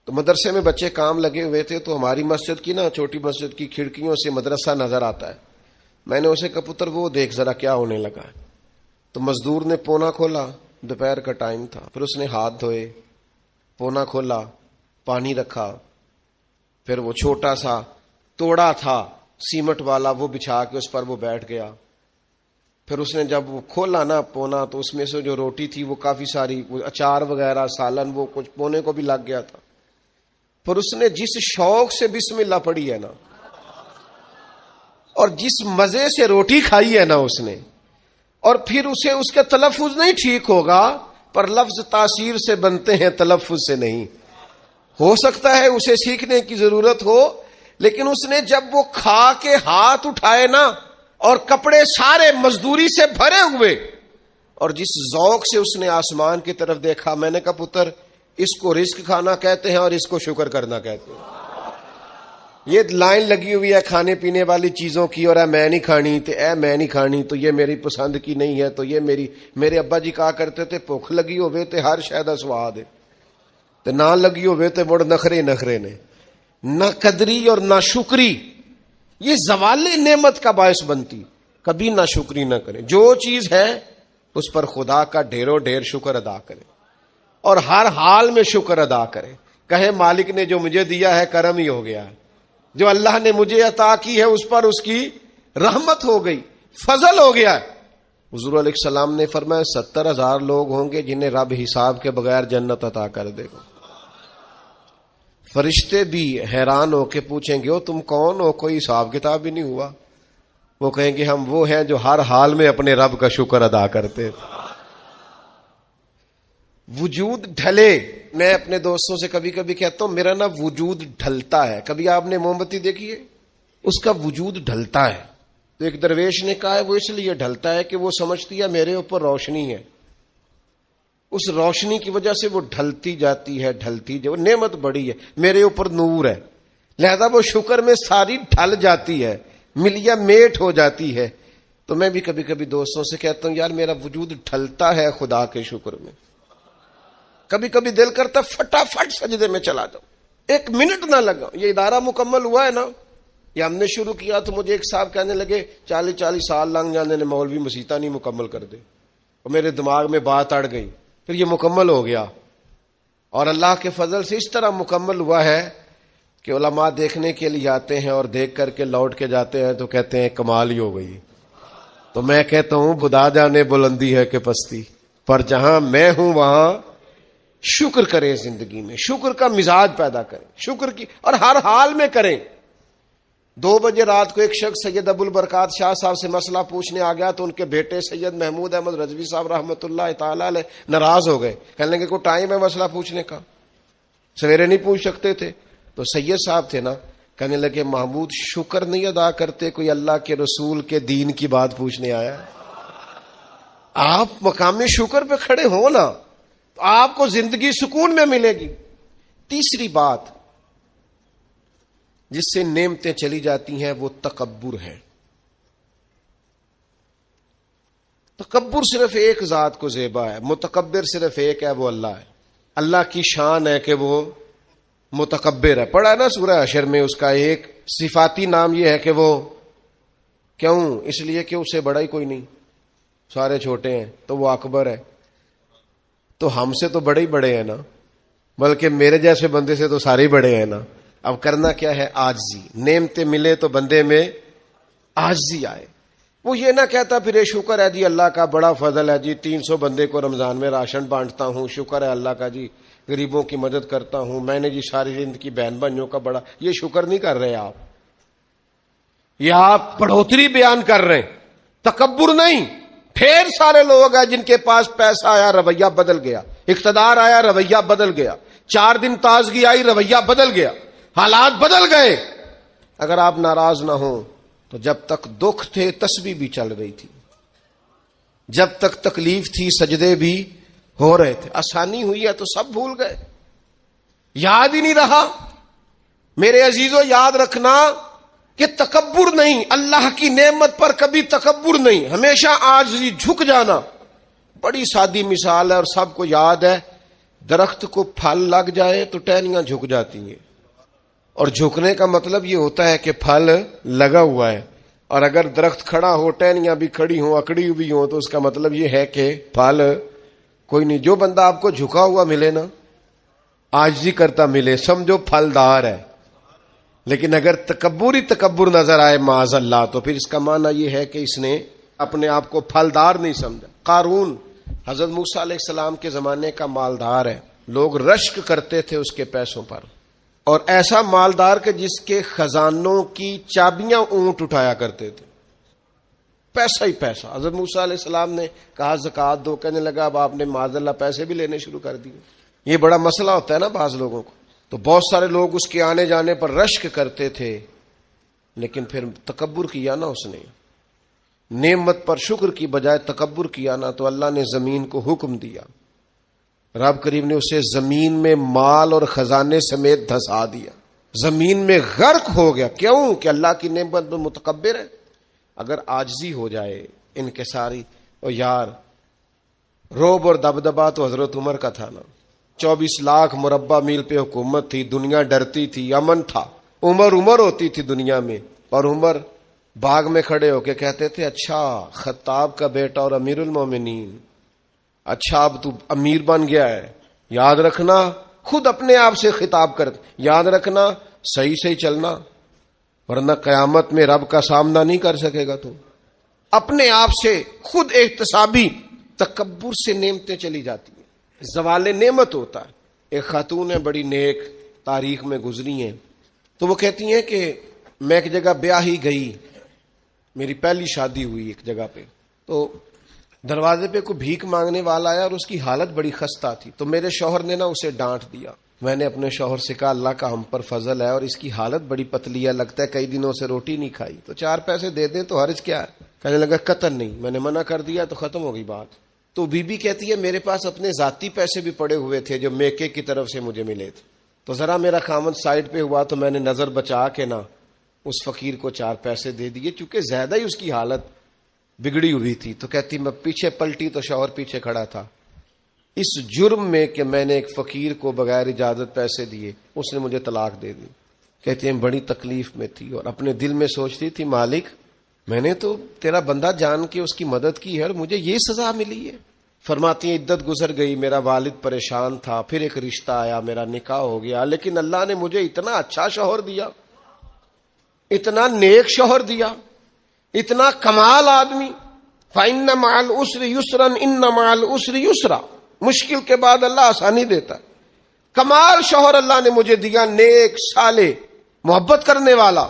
B: تو مدرسے میں بچے کام لگے ہوئے تھے، تو ہماری مسجد کی نا چھوٹی مسجد کی کھڑکیوں سے مدرسہ نظر آتا ہے. میں نے اسے کہا پتر وہ دیکھ ذرا کیا ہونے لگا ہے. تو مزدور نے پونا کھولا، دوپہر کا ٹائم تھا، پھر اس نے ہاتھ دھوئے، پونا کھولا، پانی رکھا، پھر وہ چھوٹا سا توڑا تھا سیمٹ والا وہ بچھا کے اس پر وہ بیٹھ گیا. پھر اس نے جب وہ کھولا نا پونا تو اس میں سے جو روٹی تھی وہ کافی ساری، وہ اچار وغیرہ سالن وہ کچھ پونے کو بھی لگ گیا تھا. پھر اس نے جس شوق سے بسم اللہ پڑھی ہے نا، اور جس مزے سے روٹی کھائی ہے نا اس نے، اور پھر اسے اس کے تلفظ نہیں ٹھیک ہوگا، پر لفظ تاثیر سے بنتے ہیں تلفظ سے نہیں. ہو سکتا ہے اسے سیکھنے کی ضرورت ہو، لیکن اس نے جب وہ کھا کے ہاتھ اٹھائے نا اور کپڑے سارے مزدوری سے بھرے ہوئے، اور جس ذوق سے اس نے آسمان کی طرف دیکھا، میں نے کہا پتر اس کو رزق کھانا کہتے ہیں اور اس کو شکر کرنا کہتے ہیں. یہ لائن لگی ہوئی ہے کھانے پینے والی چیزوں کی، اور اے میں نہیں کھانی، تو اے میں نہیں کھانی، تو یہ میری پسند کی نہیں ہے، تو یہ میرے ابا جی کہا کرتے تھے بھوک لگی ہوئے تے ہر شے دا سواد ہے، تے نہ لگی ہوئے تے مڑ نخرے نے. نہ قدری اور نہ شکری یہ زوال نعمت کا باعث بنتی. کبھی نہ شکری نہ کریں، جو چیز ہے اس پر خدا کا ڈھیروں ڈھیر شکر ادا کریں، اور ہر حال میں شکر ادا کریں. کہے مالک نے جو مجھے دیا ہے کرم ہی ہو گیا ہے، جو اللہ نے مجھے عطا کی ہے اس پر اس کی رحمت ہو گئی، فضل ہو گیا ہے. حضور علیہ السلام نے فرمایا 70,000 لوگ ہوں گے جنہیں رب حساب کے بغیر جنت عطا کر دے گا. فرشتے بھی حیران ہو کے پوچھیں گے تم کون ہو، کوئی حساب کتاب بھی نہیں ہوا. وہ کہیں گے ہم وہ ہیں جو ہر حال میں اپنے رب کا شکر ادا کرتے. وجود ڈھلے. میں اپنے دوستوں سے کبھی کبھی کہتا ہوں میرا نا وجود ڈھلتا ہے. کبھی آپ نے موم بتی دیکھی ہے؟ اس کا وجود ڈھلتا ہے. تو ایک درویش نے کہا ہے وہ اس لیے ڈھلتا ہے کہ وہ سمجھتی ہے میرے اوپر روشنی ہے، اس روشنی کی وجہ سے وہ ڈھلتی جاتی ہے، وہ نعمت بڑی ہے، میرے اوپر نور ہے، لہذا وہ شکر میں ساری ڈھل جاتی ہے، ملیا میٹ ہو جاتی ہے. تو میں بھی کبھی کبھی دوستوں سے کہتا ہوں یار میرا وجود ڈھلتا ہے خدا کے شکر میں. کبھی کبھی دل کرتا فٹافٹ سجدے میں چلا جاؤ، ایک منٹ نہ لگا. یہ ادارہ مکمل ہوا ہے نا، یہ ہم نے شروع کیا تو مجھے ایک صاحب کہنے لگے 40 سال لنگ جانے نے مولوی مسیطہ نہیں مکمل کر دے. اور میرے دماغ میں بات اڑ گئی، پھر یہ مکمل ہو گیا. اور اللہ کے فضل سے اس طرح مکمل ہوا ہے کہ علماء دیکھنے کے لیے آتے ہیں اور دیکھ کر کے لوٹ کے جاتے ہیں تو کہتے ہیں کمال ہی ہو گئی. تو میں کہتا ہوں خدا جانے بلندی ہے کہ پستی، پر جہاں میں ہوں وہاں شکر کریں. زندگی میں شکر کا مزاج پیدا کریں، شکر کی، اور ہر حال میں کریں. 2 بجے رات کو ایک شخص سید ابو البرکات شاہ صاحب سے مسئلہ پوچھنے آ گیا تو ان کے بیٹے سید محمود احمد رضوی صاحب رحمۃ اللہ تعالی علیہ ناراض ہو گئے. کہنے لگے کوئی ٹائم ہے مسئلہ پوچھنے کا، سویرے نہیں پوچھ سکتے تھے؟ تو سید صاحب تھے نا، کہنے لگے محمود شکر نہیں ادا کرتے، کوئی اللہ کے رسول کے دین کی بات پوچھنے آیا. آپ مقام شکر پہ کھڑے ہو نا تو آپ کو زندگی سکون میں ملے گی. تیسری بات، جس سے نعمتیں چلی جاتی ہیں وہ تکبر ہے. تکبر صرف ایک ذات کو زیبا ہے، متکبر صرف ایک ہے، وہ اللہ ہے. اللہ کی شان ہے کہ وہ متکبر ہے. پڑھا ہے نا سورہ حشر میں، اس کا ایک صفاتی نام یہ ہے کہ وہ کیوں؟ اس لیے کہ اسے بڑا ہی کوئی نہیں، سارے چھوٹے ہیں تو وہ اکبر ہے. تو ہم سے تو بڑے ہی بڑے ہیں نا، بلکہ میرے جیسے بندے سے تو سارے ہی بڑے ہیں نا. اب کرنا کیا ہے؟ عاجزی. نعمتیں ملے تو بندے میں عاجزی آئے. وہ یہ نہ کہتا پھر یہ شکر ہے جی اللہ کا بڑا فضل ہے جی 300 بندے کو رمضان میں راشن بانٹتا ہوں، شکر ہے اللہ کا جی غریبوں کی مدد کرتا ہوں، میں نے جی ساری زندگی بہن بھائیوں کا بڑا. یہ شکر نہیں کر رہے آپ، یہ آپ بڑھوتری بیان کر رہے ہیں، تکبر نہیں. ڈھیر سارے لوگ ہیں جن کے پاس پیسہ آیا رویہ بدل گیا، اقتدار آیا رویہ بدل گیا، 4 دن تازگی آئی رویہ بدل گیا، حالات بدل گئے. اگر آپ ناراض نہ ہوں تو جب تک دکھ تھے تسبیح بھی چل رہی تھی، جب تک تکلیف تھی سجدے بھی ہو رہے تھے. آسانی ہوئی ہے تو سب بھول گئے، یاد ہی نہیں رہا. میرے عزیزو یاد رکھنا کہ تکبر نہیں، اللہ کی نعمت پر کبھی تکبر نہیں، ہمیشہ عاجزی، جھک جانا. بڑی سادی مثال ہے اور سب کو یاد ہے. درخت کو پھل لگ جائے تو ٹہنیاں جھک جاتی ہیں، اور جھکنے کا مطلب یہ ہوتا ہے کہ پھل لگا ہوا ہے. اور اگر درخت کھڑا ہو، ٹہنیاں بھی کھڑی ہوں، اکڑی ہوئی ہوں، تو اس کا مطلب یہ ہے کہ پھل کوئی نہیں. جو بندہ آپ کو جھکا ہوا ملے نا، عاجزی کرتا ملے، سمجھو پھلدار ہے. لیکن اگر تکبر ہی تکبر نظر آئے معاذ اللہ، تو پھر اس کا معنی یہ ہے کہ اس نے اپنے آپ کو پھلدار نہیں سمجھا. قارون حضرت موسیٰ علیہ السلام کے زمانے کا مالدار ہے، لوگ رشک کرتے تھے اس کے پیسوں پر، اور ایسا مالدار کہ جس کے خزانوں کی چابیاں اونٹ اٹھایا کرتے تھے. پیسہ ہی پیسہ. حضرت موسیٰ علیہ السلام نے کہا زکوٰۃ دو، کہنے لگا اب آپ نے معاذ اللہ پیسے بھی لینے شروع کر دیے. یہ بڑا مسئلہ ہوتا ہے نا بعض لوگوں کو. تو بہت سارے لوگ اس کے آنے جانے پر رشک کرتے تھے، لیکن پھر تکبر کیا نا اس نے، نعمت پر شکر کی بجائے تکبر کیا نا، تو اللہ نے زمین کو حکم دیا، رب کریم نے اسے زمین میں مال اور خزانے سمیت دھسا دیا، زمین میں غرق ہو گیا. کیوں؟ کہ اللہ کی نعمت میں متکبر ہے. اگر عاجزی ہو جائے انکساری، اور یار روب اور دبدبا تو حضرت عمر کا تھا نا. 24 لاکھ مربع میل پہ حکومت تھی، دنیا ڈرتی تھی، امن تھا. عمر ہوتی تھی دنیا میں، اور عمر باغ میں کھڑے ہو کے کہتے تھے اچھا خطاب کا بیٹا اور امیر المومنین، اچھا اب تو امیر بن گیا ہے، یاد رکھنا. خود اپنے آپ سے خطاب کر، یاد رکھنا صحیح صحیح چلنا، ورنہ قیامت میں رب کا سامنا نہیں کر سکے گا. تو اپنے آپ سے خود احتسابی. تکبر سے نعمتیں چلی جاتی ہیں، زوال نعمت ہوتا ہے. ایک خاتون ہے بڑی نیک، تاریخ میں گزری ہیں، تو وہ کہتی ہیں کہ میں ایک جگہ بیاہ ہی گئی، میری پہلی شادی ہوئی ایک جگہ پہ، تو دروازے پہ کوئی بھیک مانگنے والا آیا اور اس کی حالت بڑی خستہ تھی. تو میرے شوہر نے نا اسے ڈانٹ دیا. میں نے اپنے شوہر سے کہا اللہ کا ہم پر فضل ہے اور اس کی حالت بڑی پتلی ہے، لگتا ہے کئی دنوں سے روٹی نہیں کھائی، تو 4 پیسے دے دیں تو حرج کیا ہے؟ کہنے لگا قطن نہیں. میں نے منع کر دیا تو ختم ہو گئی بات. تو بی بی کہتی ہے میرے پاس اپنے ذاتی پیسے بھی پڑے ہوئے تھے جو میکے کی طرف سے مجھے ملے تھے، تو ذرا میرا خامد سائڈ پہ ہوا تو میں نے نظر بچا کے نا اس فقیر کو 4 پیسے دے دیے، چونکہ زیادہ ہی اس کی حالت بگڑی ہوئی تھی. تو کہتی میں پیچھے پلٹی تو شوہر پیچھے کھڑا تھا، اس جرم میں کہ میں نے ایک فقیر کو بغیر اجازت پیسے دیے اس نے مجھے طلاق دے دی. کہتی ہیں بڑی تکلیف میں تھی اور اپنے دل میں سوچتی تھی مالک میں نے تو تیرا بندہ جان کے اس کی مدد کی ہے اور مجھے یہ سزا ملی ہے. فرماتی ہیں عدت گزر گئی، میرا والد پریشان تھا، پھر ایک رشتہ آیا، میرا نکاح ہو گیا، لیکن اللہ نے مجھے اتنا اچھا شوہر دیا، اتنا نیک شوہر دیا، اتنا کمال آدمی. فَإِنَّ مَعَ الْعُسْرِ يُسْرًا إِنَّ مَعَ الْعُسْرِ يُسْرًا. مشکل کے بعد اللہ آسانی دیتا ہے. کمال شوہر اللہ نے مجھے دیا، نیک، صالح، محبت کرنے والا.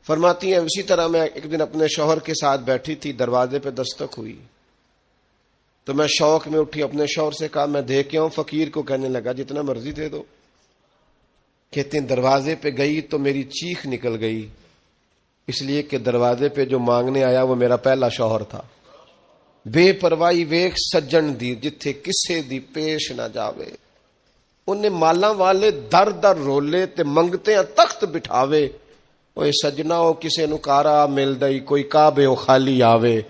B: فرماتی ہیں اسی طرح میں ایک دن اپنے شوہر کے ساتھ بیٹھی تھی، دروازے پہ دستک ہوئی تو میں شوق میں اٹھی، اپنے شوہر سے کہا میں دے کے آؤں فقیر کو؟ کہنے لگا جتنا مرضی دے دو. کہتے ہیں دروازے پہ گئی تو میری چیخ نکل گئی، اس لیے کہ دروازے پہ جو مانگنے آیا وہ میرا پہلا شوہر تھا. بے پرواہی ویکھ سجن دی جتھے کسے دی پیش نہ جاوے. انہیں مالاں والے در در رولے تے منگتے تخت بٹھاوے، اوے سجناؤ کسے نو کارا مل دئی کوئی کعبے خالی آوے.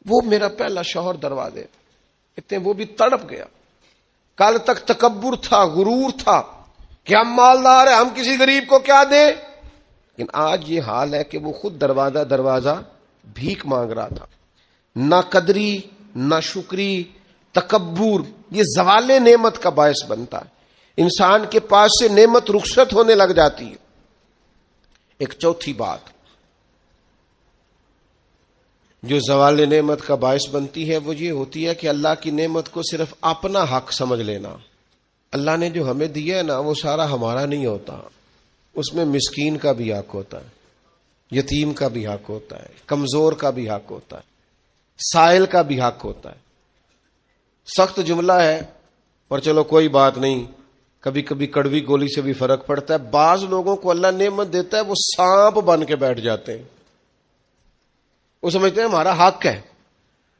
B: وہ میرا پہلا شوہر دروازے اتنے وہ بھی تڑپ گیا. کل تک تکبر تھا، غرور تھا کہ ہم مالدار ہیں، ہم کسی غریب کو کیا دیں. لیکن آج یہ حال ہے کہ وہ خود دروازہ بھیک مانگ رہا تھا. نہ قدری، نہ شکری، تکبر، یہ زوال نعمت کا باعث بنتا ہے. انسان کے پاس سے نعمت رخصت ہونے لگ جاتی ہے. ایک چوتھی بات جو زوال نعمت کا باعث بنتی ہے وہ یہ ہوتی ہے کہ اللہ کی نعمت کو صرف اپنا حق سمجھ لینا. اللہ نے جو ہمیں دیا ہے نا وہ سارا ہمارا نہیں ہوتا، اس میں مسکین کا بھی حق ہوتا ہے، یتیم کا بھی حق ہوتا ہے، کمزور کا بھی حق ہوتا ہے، سائل کا بھی حق ہوتا ہے. سخت جملہ ہے پر چلو کوئی بات نہیں، کبھی کبھی کڑوی گولی سے بھی فرق پڑتا ہے. بعض لوگوں کو اللہ نعمت دیتا ہے وہ سانپ بن کے بیٹھ جاتے ہیں، وہ سمجھتے ہیں ہمارا حق ہے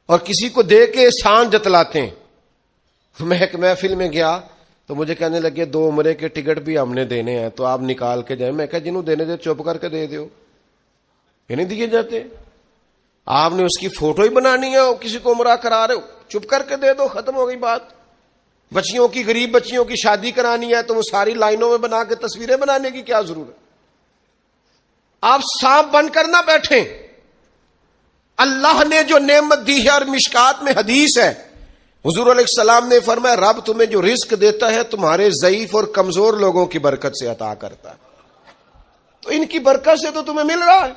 B: اور کسی کو دے کے احسان جتلاتے ہیں. میں ایک محفل میں گیا تو مجھے کہنے لگے 2 عمرے کے ٹکٹ بھی ہم نے دینے ہیں تو آپ نکال کے جائیں. میں کہا جنہوں دینے دے چپ کر کے دے دیو، یہ نہیں دیے جاتے. آپ نے اس کی فوٹو ہی بنانی ہے اور کسی کو عمرہ کرا رہے ہو، چپ کر کے دے دو، ختم ہو گئی بات. بچیوں کی، غریب بچیوں کی شادی کرانی ہے تو وہ ساری لائنوں میں بنا کے تصویریں بنانے کی کیا ضرورت. آپ سانپ بن کر نہ بیٹھیں. اللہ نے جو نعمت دی ہے، اور مشکات میں حدیث ہے حضور علیہ السلام نے فرمایا رب تمہیں جو رزق دیتا ہے تمہارے ضعیف اور کمزور لوگوں کی برکت سے عطا کرتا ہے. تو ان کی برکت سے تو تمہیں مل رہا ہے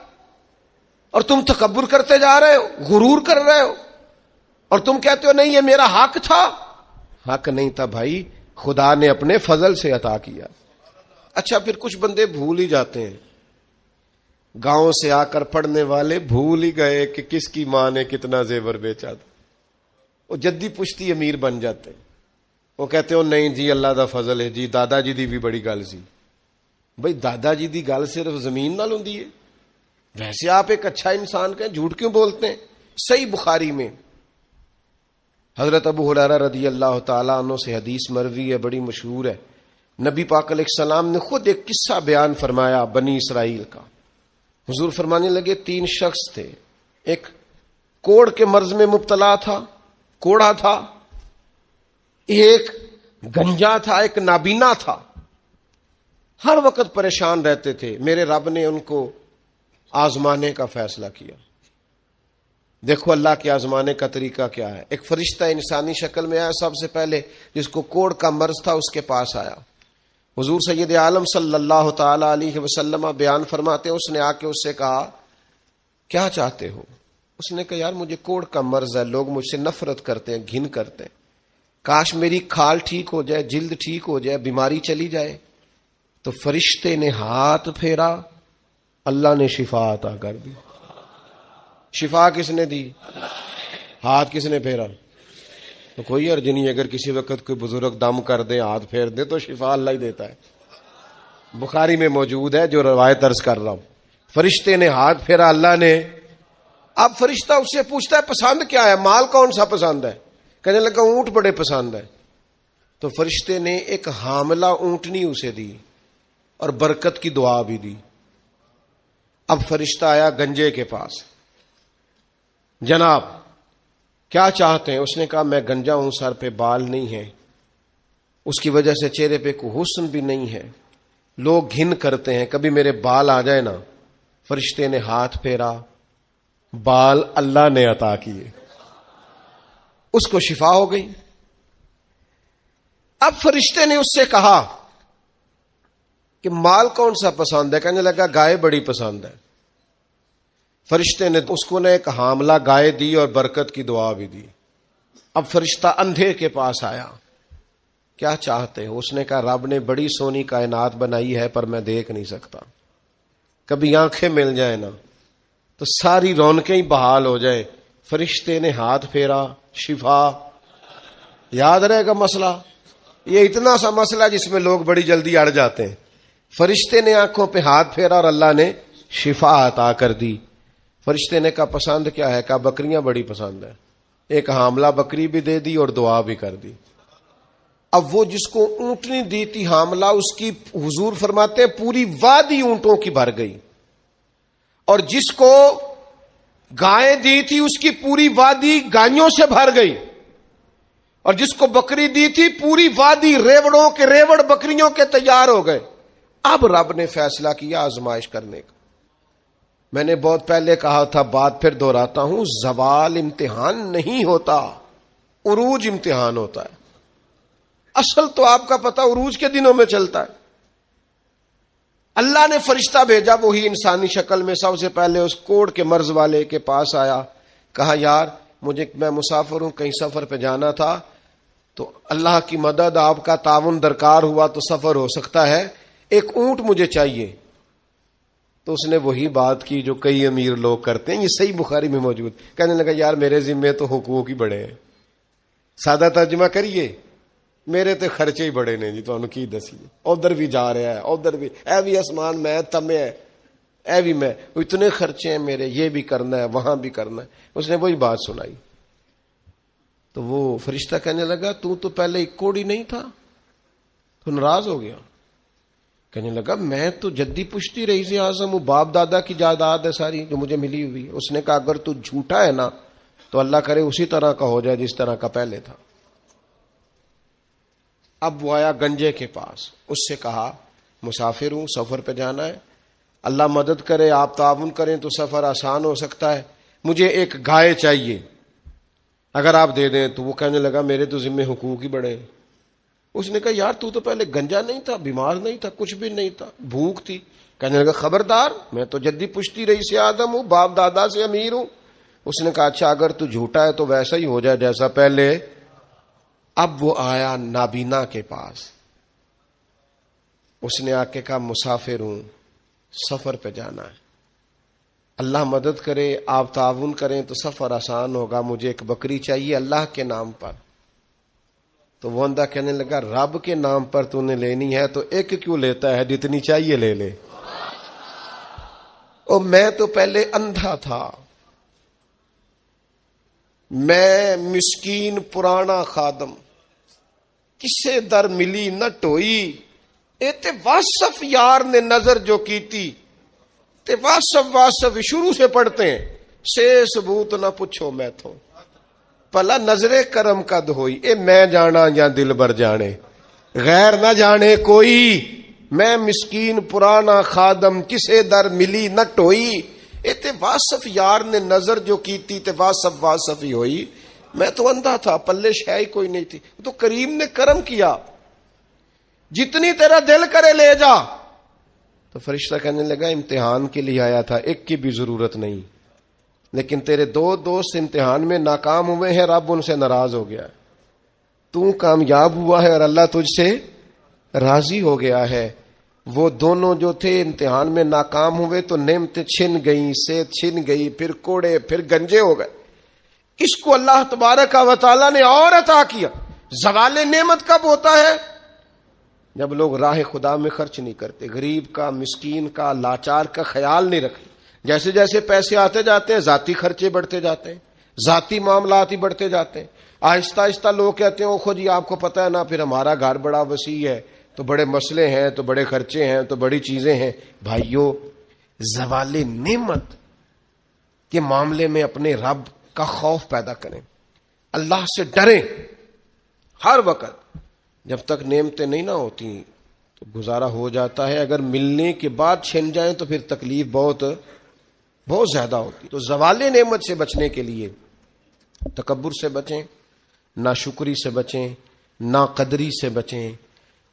B: اور تم تکبر کرتے جا رہے ہو، غرور کر رہے ہو، اور تم کہتے ہو نہیں یہ میرا حق تھا. حق نہیں تھا بھائی، خدا نے اپنے فضل سے عطا کیا. اچھا پھر کچھ بندے بھول ہی جاتے ہیں، گاؤں سے آ کر پڑھنے والے بھول ہی گئے کہ کس کی ماں نے کتنا زیور بیچا تھا. وہ جدی پشتی امیر بن جاتے ہیں. وہ کہتے ہو نہیں جی اللہ دا فضل ہے جی، دادا جی دی بھی بڑی گل سی. بھائی دادا جی دی گل صرف زمین نال ہوندی ہے؟ ویسے آپ ایک اچھا انسان کہیں، جھوٹ کیوں بولتے ہیں؟ صحیح بخاری میں حضرت ابو ہریرہ رضی اللہ تعالیٰ عنہ سے حدیث مروی ہے، بڑی مشہور ہے. نبی پاک علیہ السلام نے خود ایک قصہ بیان فرمایا بنی اسرائیل کا. حضور فرمانے لگے 3 شخص تھے. ایک کوڑ کے مرض میں مبتلا تھا، کوڑا تھا. ایک گنجا تھا، ایک نابینا تھا. ہر وقت پریشان رہتے تھے. میرے رب نے ان کو آزمانے کا فیصلہ کیا. دیکھو اللہ کے آزمانے کا طریقہ کیا ہے. ایک فرشتہ انسانی شکل میں آیا سب سے پہلے، جس کو کوڑ کا مرض تھا اس کے پاس آیا. حضور سید عالم صلی اللہ تعالی علیہ وسلم بیان فرماتے ہیں اس نے آ کے اس سے کہا کیا چاہتے ہو؟ اس نے کہا یار مجھے کوڑ کا مرض ہے، لوگ مجھ سے نفرت کرتے ہیں، گھن کرتے ہیں، کاش میری کھال ٹھیک ہو جائے، جلد ٹھیک ہو جائے، بیماری چلی جائے. تو فرشتے نے ہاتھ پھیرا، اللہ نے شفا عطا کر دی. شفا کس نے دی؟ ہاتھ کس نے پھیرا؟ تو کوئی عرض نہیں، اگر کسی وقت کوئی بزرگ دم کر دے، ہاتھ پھیر دے تو شفا اللہ ہی دیتا ہے. بخاری میں موجود ہے جو روایت عرض کر رہا ہوں. فرشتے نے ہاتھ پھیرا، اللہ نے. اب فرشتہ اس سے پوچھتا ہے پسند کیا ہے، مال کون سا پسند ہے؟ کہنے لگا اونٹ بڑے پسند ہے. تو فرشتے نے ایک حاملہ اونٹنی اسے دی اور برکت کی دعا بھی دی. اب فرشتہ آیا گنجے کے پاس، جناب کیا چاہتے ہیں؟ اس نے کہا میں گنجا ہوں، سر پہ بال نہیں ہے، اس کی وجہ سے چہرے پہ کوئی حسن بھی نہیں ہے، لوگ گھن کرتے ہیں، کبھی میرے بال آ جائے نا. فرشتے نے ہاتھ پھیرا، بال اللہ نے عطا کیے، اس کو شفا ہو گئی. اب فرشتے نے اس سے کہا کہ مال کون سا پسند ہے؟ کہنے لگا گائے بڑی پسند ہے. فرشتے نے اس کو نے ایک حاملہ گائے دی اور برکت کی دعا بھی دی. اب فرشتہ اندھے کے پاس آیا، کیا چاہتے ہو؟ اس نے کہا رب نے بڑی سونی کائنات بنائی ہے پر میں دیکھ نہیں سکتا، کبھی آنکھیں مل جائیں نا تو ساری رونقیں ہی بحال ہو جائیں. فرشتے نے ہاتھ پھیرا، شفا. یاد رہے گا مسئلہ، یہ اتنا سا مسئلہ جس میں لوگ بڑی جلدی اڑ جاتے ہیں. فرشتے نے آنکھوں پہ ہاتھ پھیرا اور اللہ نے شفا عطا کر دی. فرشتے نے کہا پسند کیا ہے؟ کہا بکریاں بڑی پسند ہے. ایک حاملہ بکری بھی دے دی اور دعا بھی کر دی. اب وہ جس کو اونٹنی دی تھی حاملہ، اس کی حضور فرماتے ہیں پوری وادی اونٹوں کی بھر گئی، اور جس کو گائے دی تھی اس کی پوری وادی گائیوں سے بھر گئی، اور جس کو بکری دی تھی پوری وادی ریوڑوں کے ریوڑ بکریوں کے تیار ہو گئے۔ اب رب نے فیصلہ کیا آزمائش کرنے کا۔ میں نے بہت پہلے کہا تھا، بات پھر دہراتا ہوں، زوال امتحان نہیں ہوتا، عروج امتحان ہوتا ہے۔ اصل تو آپ کا پتہ عروج کے دنوں میں چلتا ہے۔ اللہ نے فرشتہ بھیجا، وہی انسانی شکل میں، سب سے پہلے اس کوڑ کے مرض والے کے پاس آیا، کہا یار میں مسافر ہوں، کہیں سفر پہ جانا تھا، تو اللہ کی مدد، آپ کا تعاون درکار ہوا تو سفر ہو سکتا ہے، ایک اونٹ مجھے چاہیے۔ تو اس نے وہی بات کی جو کئی امیر لوگ کرتے ہیں، یہ صحیح بخاری میں موجود، کہنے لگا یار میرے ذمے تو حقوق ہی بڑے ہیں، سادہ ترجمہ کریے، میرے تے خرچے ہی بڑے نے جی، تو انہوں کی دسی ادھر بھی جا رہا ہے، ادھر بھی، اے بھی آسمان میں تمے ہے، اے بھی میں، اتنے خرچے ہیں میرے، یہ بھی کرنا ہے وہاں بھی کرنا ہے۔ اس نے وہی بات سنائی، تو وہ فرشتہ کہنے لگا تو پہلے ایک کوڑی نہیں تھا، تو ناراض ہو گیا، کہنے لگا میں تو جدی پشتی رئیس اعظم ہوں، باپ دادا کی جائیداد ہے ساری جو مجھے ملی ہوئی۔ اس نے کہا اگر تو جھوٹا ہے نا تو اللہ کرے اسی طرح کا ہو جائے جس طرح کا پہلے تھا۔ اب وہ آیا گنجے کے پاس، اس سے کہا مسافر ہوں، سفر پہ جانا ہے، اللہ مدد کرے، آپ تعاون کریں تو سفر آسان ہو سکتا ہے، مجھے ایک گائے چاہیے، اگر آپ دے دیں۔ تو وہ کہنے لگا میرے تو ذمے حقوق ہی بڑے ہیں۔ اس نے کہا یار تو پہلے گنجا نہیں تھا، بیمار نہیں تھا، کچھ بھی نہیں تھا، بھوک تھی۔ کہنے لگا خبردار، میں تو جدی پشتی رئیس اعظم ہوں، باپ دادا سے امیر ہوں۔ اس نے کہا اچھا اگر تو جھوٹا ہے تو ویسا ہی ہو جائے جیسا پہلے۔ اب وہ آیا نابینا کے پاس، اس نے آ کے کہا مسافر ہوں، سفر پہ جانا ہے، اللہ مدد کرے، آپ تعاون کریں تو سفر آسان ہوگا، مجھے ایک بکری چاہیے اللہ کے نام پر۔ تو وہ اندھا کہنے لگا رب کے نام پر تو نے لینی ہے تو ایک کیوں لیتا ہے، جتنی چاہیے لے لے۔ اور میں تو پہلے اندھا تھا، میں مسکین پرانا خادم، کسے در ملی نہ ٹوئی، اے تے واصف یار نے نظر جو کی تھی، تے واصف شروع سے پڑھتے ہیں، سے ثبوت نہ پوچھو میں تو پلا نظر کرم قد ہوئی، اے میں جانا یا دل بر جانے، غیر نہ جانے کوئی، میں مسکین پرانا خادم، کسے در ملی نہ ٹوئی، اے تے واصف یار نے نظر جو کی تھی، تے واصف ہی ہوئی۔ میں تو اندھا تھا، پلے شے ہی کوئی نہیں تھی، تو کریم نے کرم کیا، جتنی تیرا دل کرے لے جا۔ تو فرشتہ کہنے لگا امتحان کے لیے آیا تھا، ایک کی بھی ضرورت نہیں، لیکن تیرے دو دوست امتحان میں ناکام ہوئے ہیں، رب ان سے ناراض ہو گیا ہے، تو کامیاب ہوا ہے اور اللہ تجھ سے راضی ہو گیا ہے۔ وہ دونوں جو تھے امتحان میں ناکام ہوئے تو نعمتیں چھن گئیں، صحت چھن گئی، پھر کوڑے، پھر گنجے ہو گئے۔ اس کو اللہ تبارک و تعالیٰ نے اور عطا کیا۔ زوال نعمت کب ہوتا ہے؟ جب لوگ راہ خدا میں خرچ نہیں کرتے، غریب کا، مسکین کا، لاچار کا خیال نہیں رکھتے۔ جیسے جیسے پیسے آتے جاتے ہیں ذاتی خرچے بڑھتے جاتے ہیں، ذاتی معاملات ہی بڑھتے جاتے ہیں۔ آہستہ آہستہ لوگ کہتے ہیں خود جی آپ کو پتہ ہے نا، پھر ہمارا گھر بڑا وسیع ہے تو بڑے مسئلے ہیں، تو بڑے خرچے ہیں، تو بڑی چیزیں ہیں۔ بھائیو، زوال نعمت کے معاملے میں اپنے رب کا خوف پیدا کریں، اللہ سے ڈریں ہر وقت۔ جب تک نعمتیں نہیں نہ ہوتی تو گزارا ہو جاتا ہے، اگر ملنے کے بعد چھن جائیں تو پھر تکلیف بہت زیادہ ہوتی۔ تو زوال نعمت سے بچنے کے لیے تکبر سے بچیں، ناشکری سے بچیں، ناقدری سے بچیں،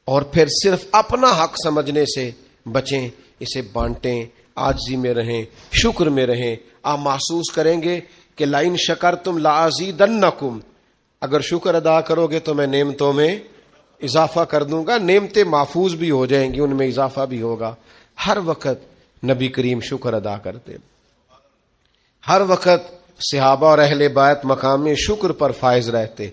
B: اور پھر صرف اپنا حق سمجھنے سے بچیں، اسے بانٹیں، عاجزی میں رہیں، شکر میں رہیں۔ آپ محسوس کریں گے کہ لئن شکرتم لازیدنکم، اگر شکر ادا کرو گے تو میں نعمتوں میں اضافہ کر دوں گا، نعمتیں محفوظ بھی ہو جائیں گی، ان میں اضافہ بھی ہوگا۔ ہر وقت نبی کریم شکر ادا کرتے، ہر وقت صحابہ اور اہل بیت مقام شکر پر فائز رہتے۔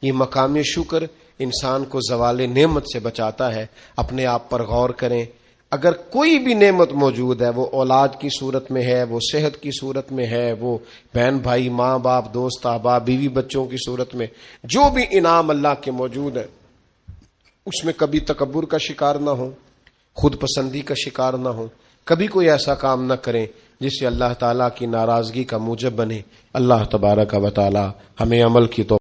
B: یہ مقام شکر انسان کو زوال نعمت سے بچاتا ہے۔ اپنے آپ پر غور کریں، اگر کوئی بھی نعمت موجود ہے، وہ اولاد کی صورت میں ہے، وہ صحت کی صورت میں ہے، وہ بہن بھائی، ماں باپ، دوست احباب، بیوی بچوں کی صورت میں، جو بھی انعام اللہ کے موجود ہے، اس میں کبھی تکبر کا شکار نہ ہو، خود پسندی کا شکار نہ ہو، کبھی کوئی ایسا کام نہ کریں جس سے اللہ تعالیٰ کی ناراضگی کا موجب بنے۔ اللہ تبارک و تعالیٰ ہمیں عمل کی